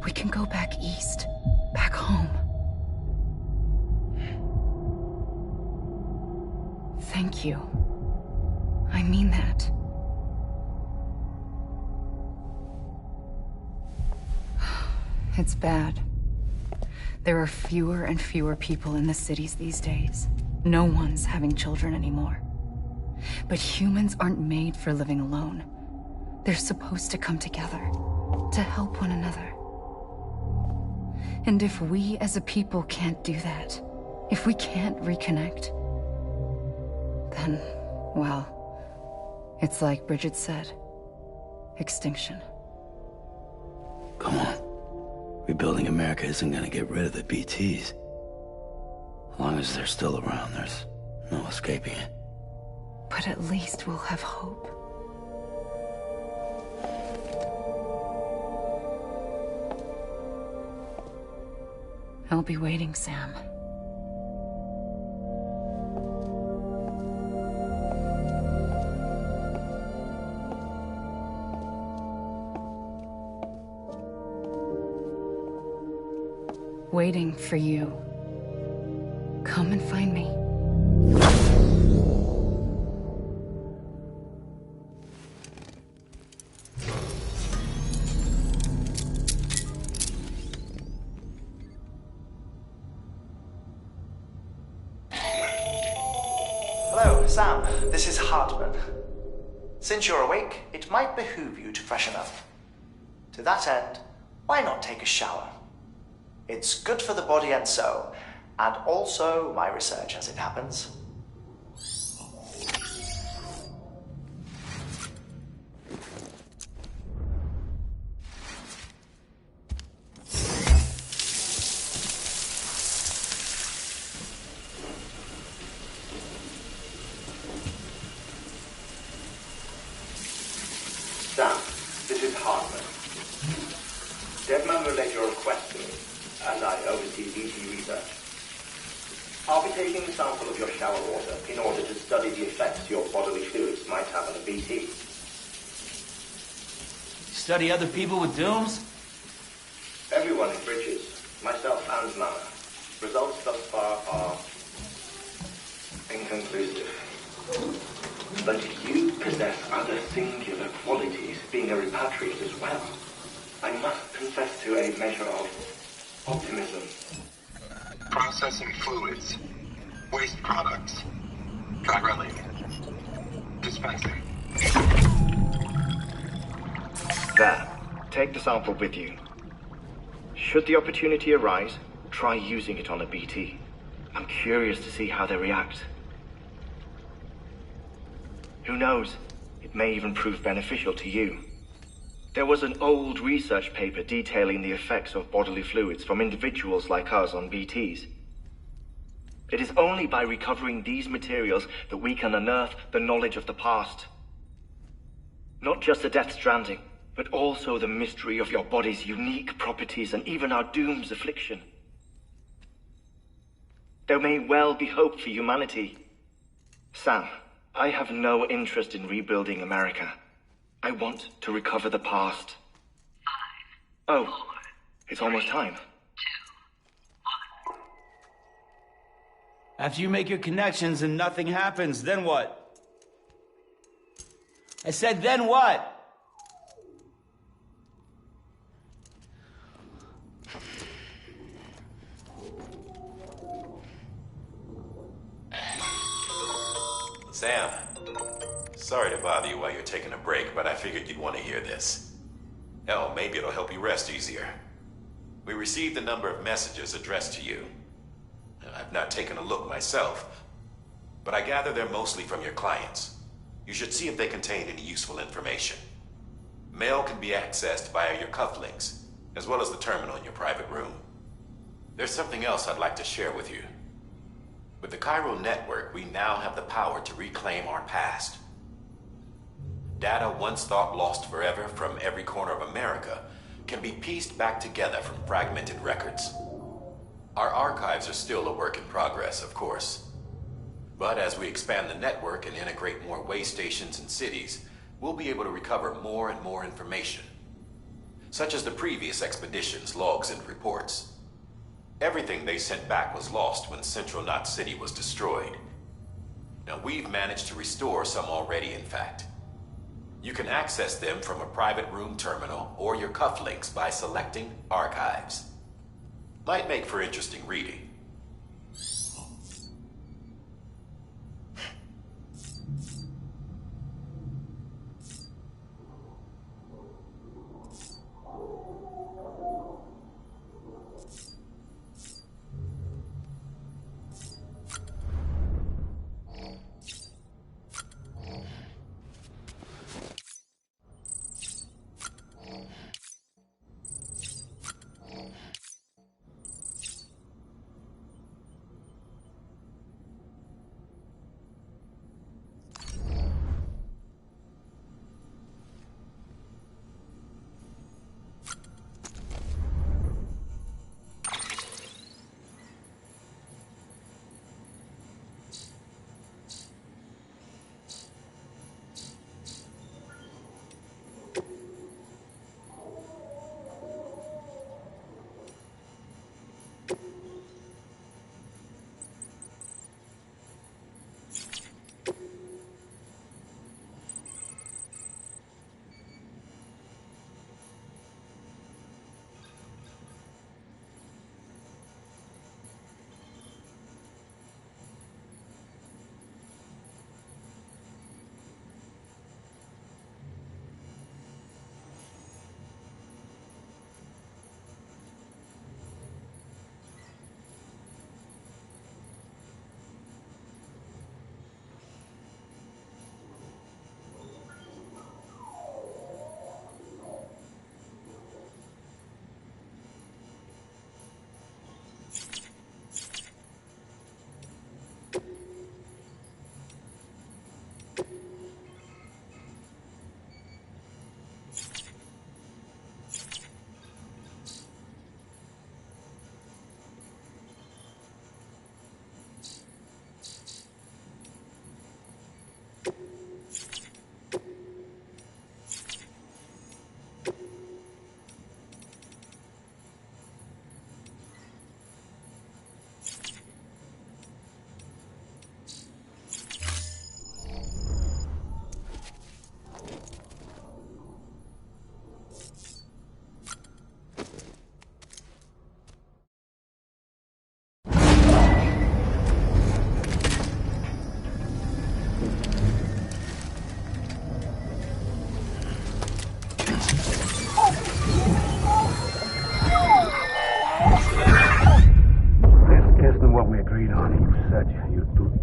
Speaker 4: we can go back east. Back home. Thank you. I mean that. It's bad. There are fewer and fewer people in the cities these days. No one's having children anymore. But humans aren't made for living alone. They're supposed to come together, to help one another. And if we as a people can't do that, if we can't reconnect, then, well, it's like Bridget said, extinction.
Speaker 3: Come on. Rebuilding America isn't gonna get rid of the BTs. As long as they're still around, there's no escaping it.
Speaker 4: But at least we'll have hope. I'll be waiting, Sam. Waiting for you. Come and find me.
Speaker 7: Hello, Sam. This is Hartman. Since you're awake, it might behoove you to freshen up. To that end, why not take a shower? It's good for the body and soul, and also my research as it happens.
Speaker 2: Sam, this is Hartman. Deadman relayed your request to me, and I oversee BT research. I'll be taking a sample of your shower water in order to study the effects your bodily fluids might have on a BT.
Speaker 11: Study other people with dooms?
Speaker 2: Everyone in Bridges, myself and Mama. Results thus far are inconclusive. But you possess other singular qualities, being a repatriate as well. I must confess to a measure of optimism.
Speaker 12: Processing fluids. Waste products. Chiralium. Dispensing.
Speaker 13: There. Take the sample with you. Should the opportunity arise, try using it on a BT. I'm curious to see how they react. Who knows? It may even prove beneficial to you. There was an old research paper detailing the effects of bodily fluids from individuals like us on BTs. It is only by recovering these materials that we can unearth the knowledge of the past. Not just the Death Stranding, but also the mystery of your body's unique properties and even our doom's affliction. There may well be hope for humanity. Sam, I have no interest in rebuilding America. I want to recover the past. 5, 4, oh, it's almost time. 2,
Speaker 11: 1. After you make your connections and nothing happens, then what? I said, then what?
Speaker 1: Sam, sorry to bother you while you're taking a break, but I figured you'd want to hear this. Hell, maybe it'll help you rest easier. We received a number of messages addressed to you. I've not taken a look myself, but I gather they're mostly from your clients. You should see if they contain any useful information. Mail can be accessed via your cufflinks, as well as the terminal in your private room. There's something else I'd like to share with you. With the Chiral Network, we now have the power to reclaim our past. Data once thought lost forever from every corner of America can be pieced back together from fragmented records. Our archives are still a work in progress, of course. But as we expand the network and integrate more way stations and cities, we'll be able to recover more and more information, such as the previous expedition's logs and reports. Everything they sent back was lost when Central Knot City was destroyed. Now, we've managed to restore some already, in fact. You can access them from a private room terminal or your cufflinks by selecting Archives. Might make for interesting reading.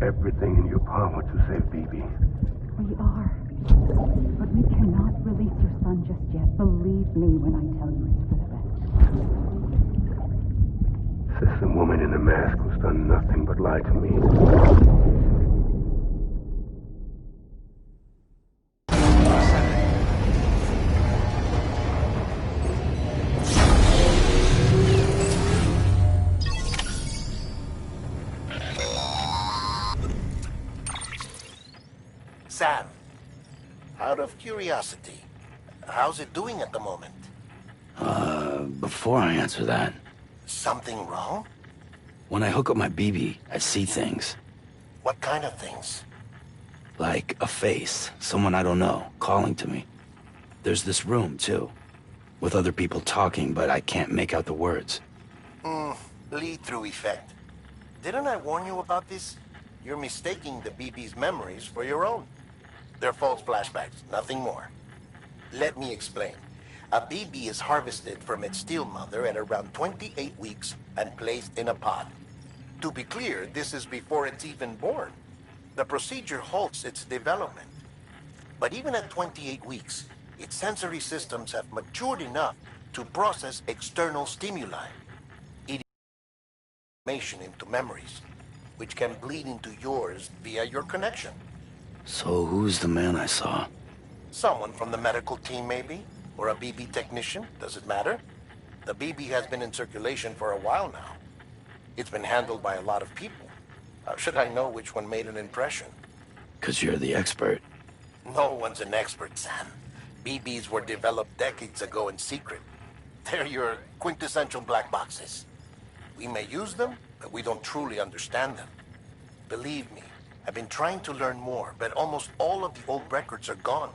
Speaker 14: Everything in your power to save BB.
Speaker 4: We are. But we cannot release your son just yet. Believe me when I tell you it's for the best.
Speaker 14: Says the woman in the mask who's done nothing but lie to me.
Speaker 15: Sam, out of curiosity, how's it doing at the moment?
Speaker 3: Before I answer that,
Speaker 15: Something wrong?
Speaker 3: when I hook up my BB, I see things.
Speaker 15: What kind of things?
Speaker 3: Like a face, someone I don't know, calling to me. There's this room, too, with other people talking, but I can't make out the words.
Speaker 15: Lead-through effect. Didn't I warn you about this? You're mistaking the BB's memories for your own. They're false flashbacks, nothing more. Let me explain. A BB is harvested from its steel mother at around 28 weeks and placed in a pod. To be clear, this is before it's even born. The procedure halts its development. But even at 28 weeks, its sensory systems have matured enough to process external stimuli, information into memories, which can bleed into yours via your connection.
Speaker 3: So who's the man I saw?
Speaker 15: Someone from the medical team, maybe? Or a BB technician? Does it matter? The BB has been in circulation for a while now. It's been handled by a lot of people. How should I know which one made an impression?
Speaker 3: 'Cause you're the expert.
Speaker 15: No one's an expert, Sam. BBs were developed decades ago in secret. They're your quintessential black boxes. We may use them, but we don't truly understand them. Believe me, I've been trying to learn more, but almost all of the old records are gone.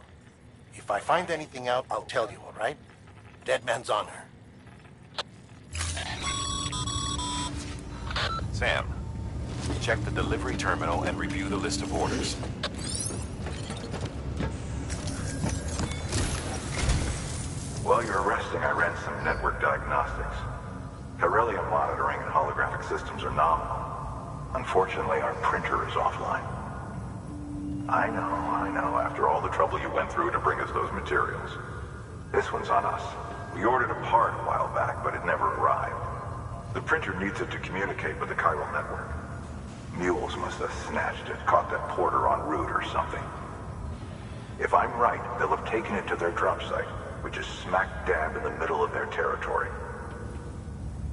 Speaker 15: If I find anything out, I'll tell you, all right? Dead man's honor.
Speaker 1: Sam, check the delivery terminal and review the list of orders.
Speaker 12: While you're resting, I ran some network diagnostics. Beryllium monitoring and holographic systems are nominal. Unfortunately, our printer is offline. I know, after all the trouble you went through to bring us those materials. This one's on us. We ordered a part a while back, but it never arrived. The printer needs it to communicate with the chiral network. Mules must have snatched it, caught that porter en route or something. If I'm right, they'll have taken it to their drop site, which is smack dab in the middle of their territory.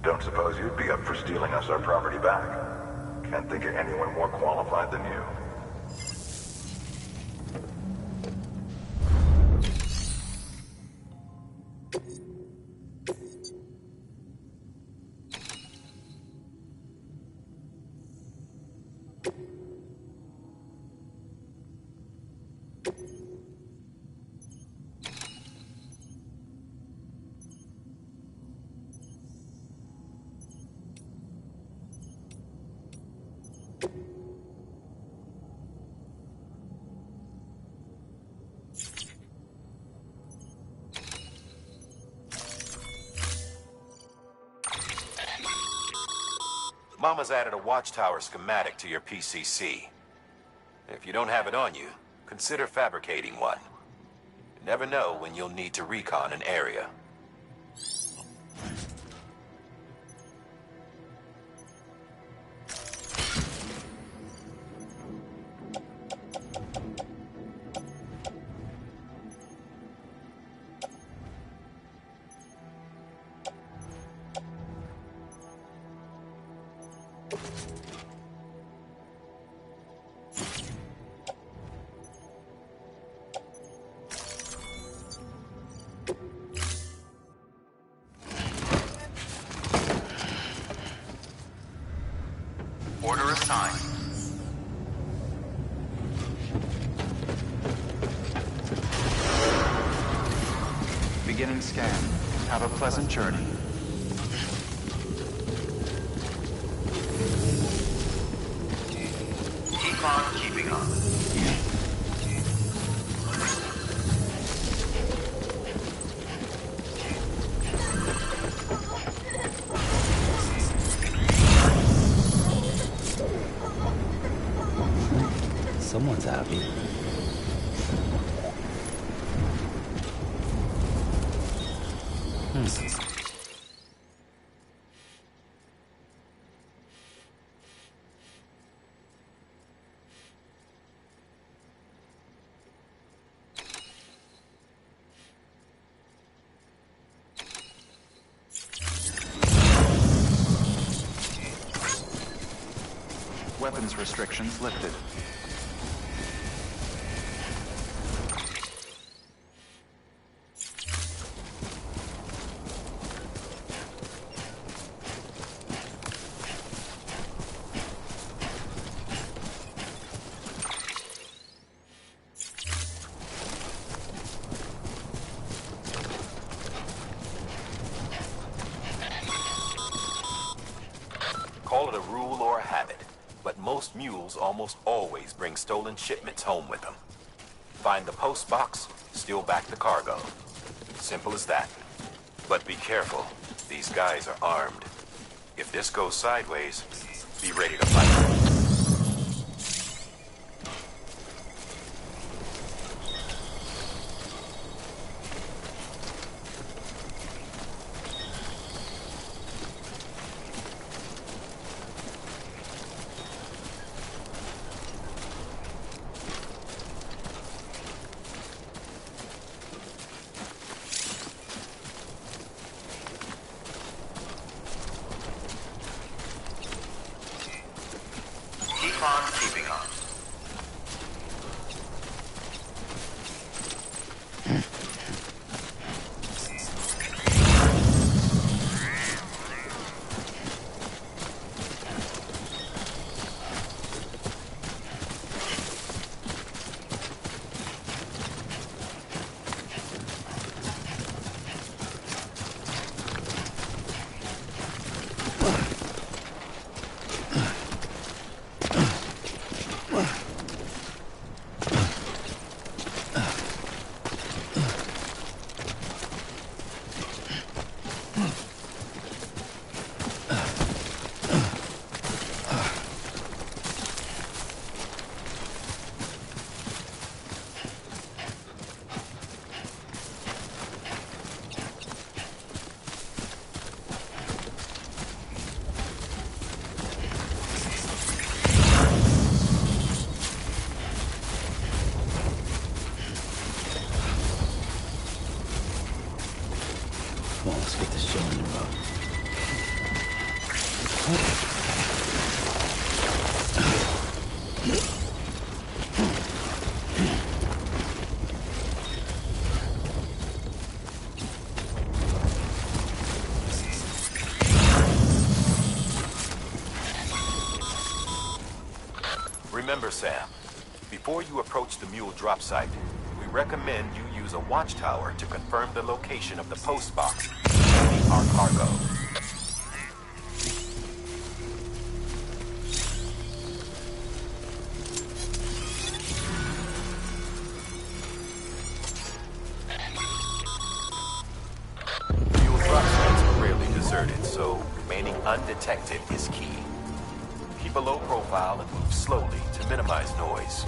Speaker 12: Don't suppose you'd be up for stealing us our property back? Can't think of anyone more qualified than you.
Speaker 1: Mama's added a watchtower schematic to your PCC. If you don't have it on you, consider fabricating one. You never know when you'll need to recon an area.
Speaker 10: Order assigned. Beginning scan. Have a pleasant journey.
Speaker 2: Keep on keeping on.
Speaker 3: Someone's happy.
Speaker 10: Weapons restrictions lifted.
Speaker 5: Call it a rule or a habit, but most mules almost always bring stolen shipments home with them. Find the post box, steal back the cargo. Simple as that. But be careful. These guys are armed. If this goes sideways, be ready to fight.
Speaker 13: Keep on keeping on.
Speaker 3: Come on, let's get this show on the road.
Speaker 5: Remember, Sam, before you approach the mule drop site, we recommend you use a watchtower to confirm the location of the post box containing our cargo. Mule drop sites are rarely deserted, so remaining undetected is key. Keep a low profile and move slowly to minimize noise.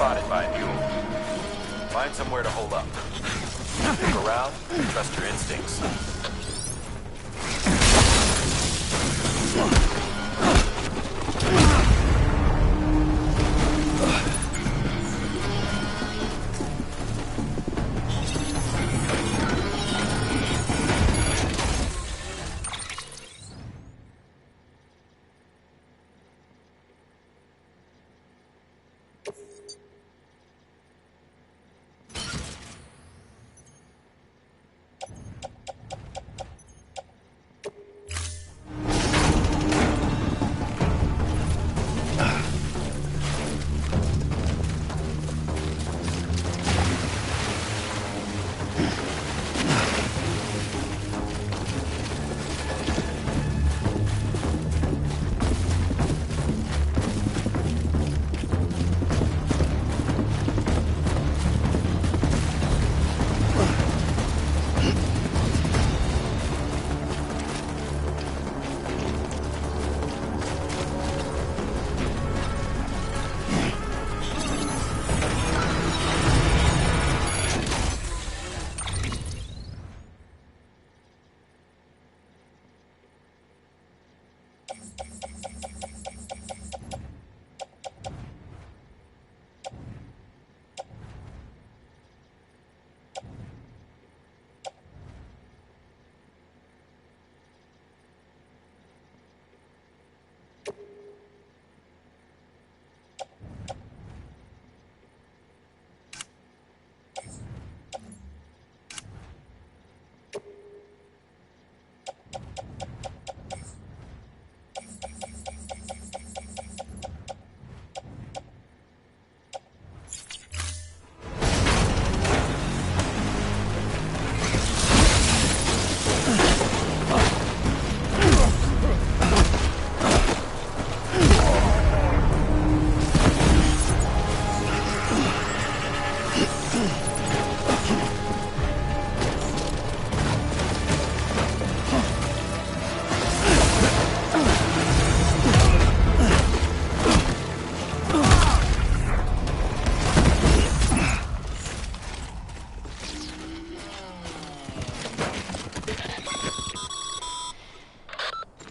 Speaker 1: spotted by a mule. Find somewhere to hold up. Look around, trust your instincts.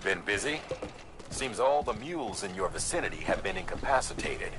Speaker 1: Been busy? Seems all the mules in your vicinity have been incapacitated.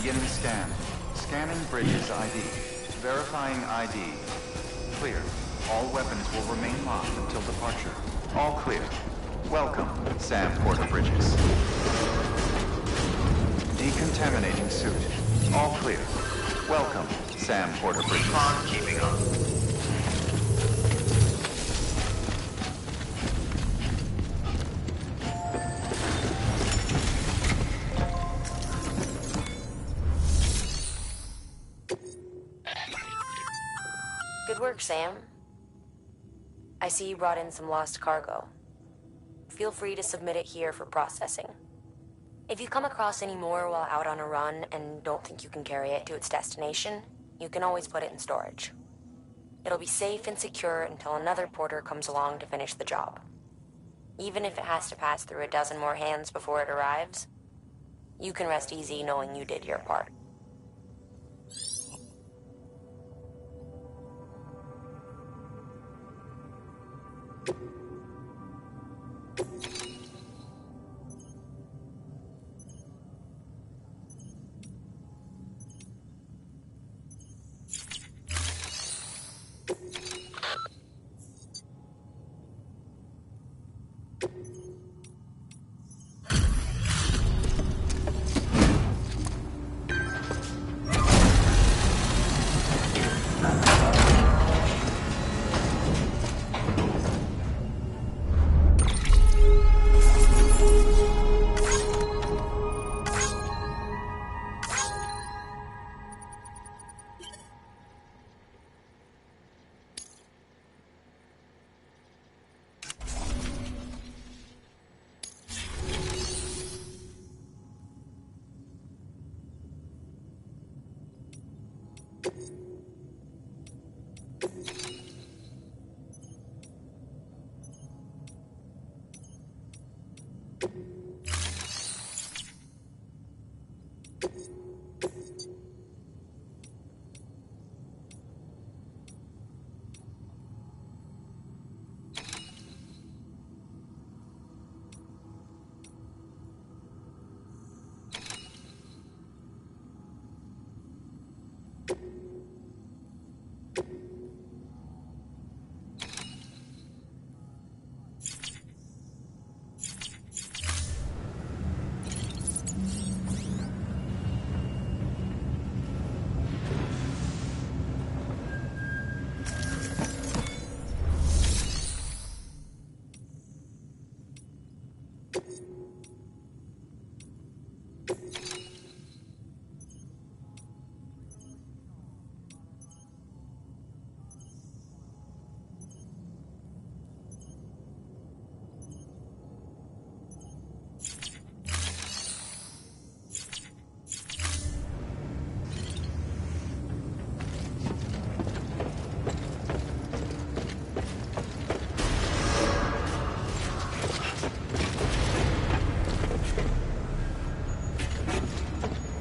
Speaker 10: Beginning scan. Scanning Bridges ID. Verifying ID. Clear. All weapons will remain locked until departure. All clear. Welcome, Sam Porter Bridges. Decontaminating suit. All clear. Welcome, Sam Porter Bridges.
Speaker 2: On keeping up.
Speaker 8: Good work, Sam. I see you brought in some lost cargo. Feel free to submit it here for processing. If you come across any more while out on a run and don't think you can carry it to its destination, you can always put it in storage. It'll be safe and secure until another porter comes along to finish the job. Even if it has to pass through a dozen more hands before it arrives, you can rest easy knowing you did your part.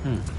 Speaker 3: Hmm.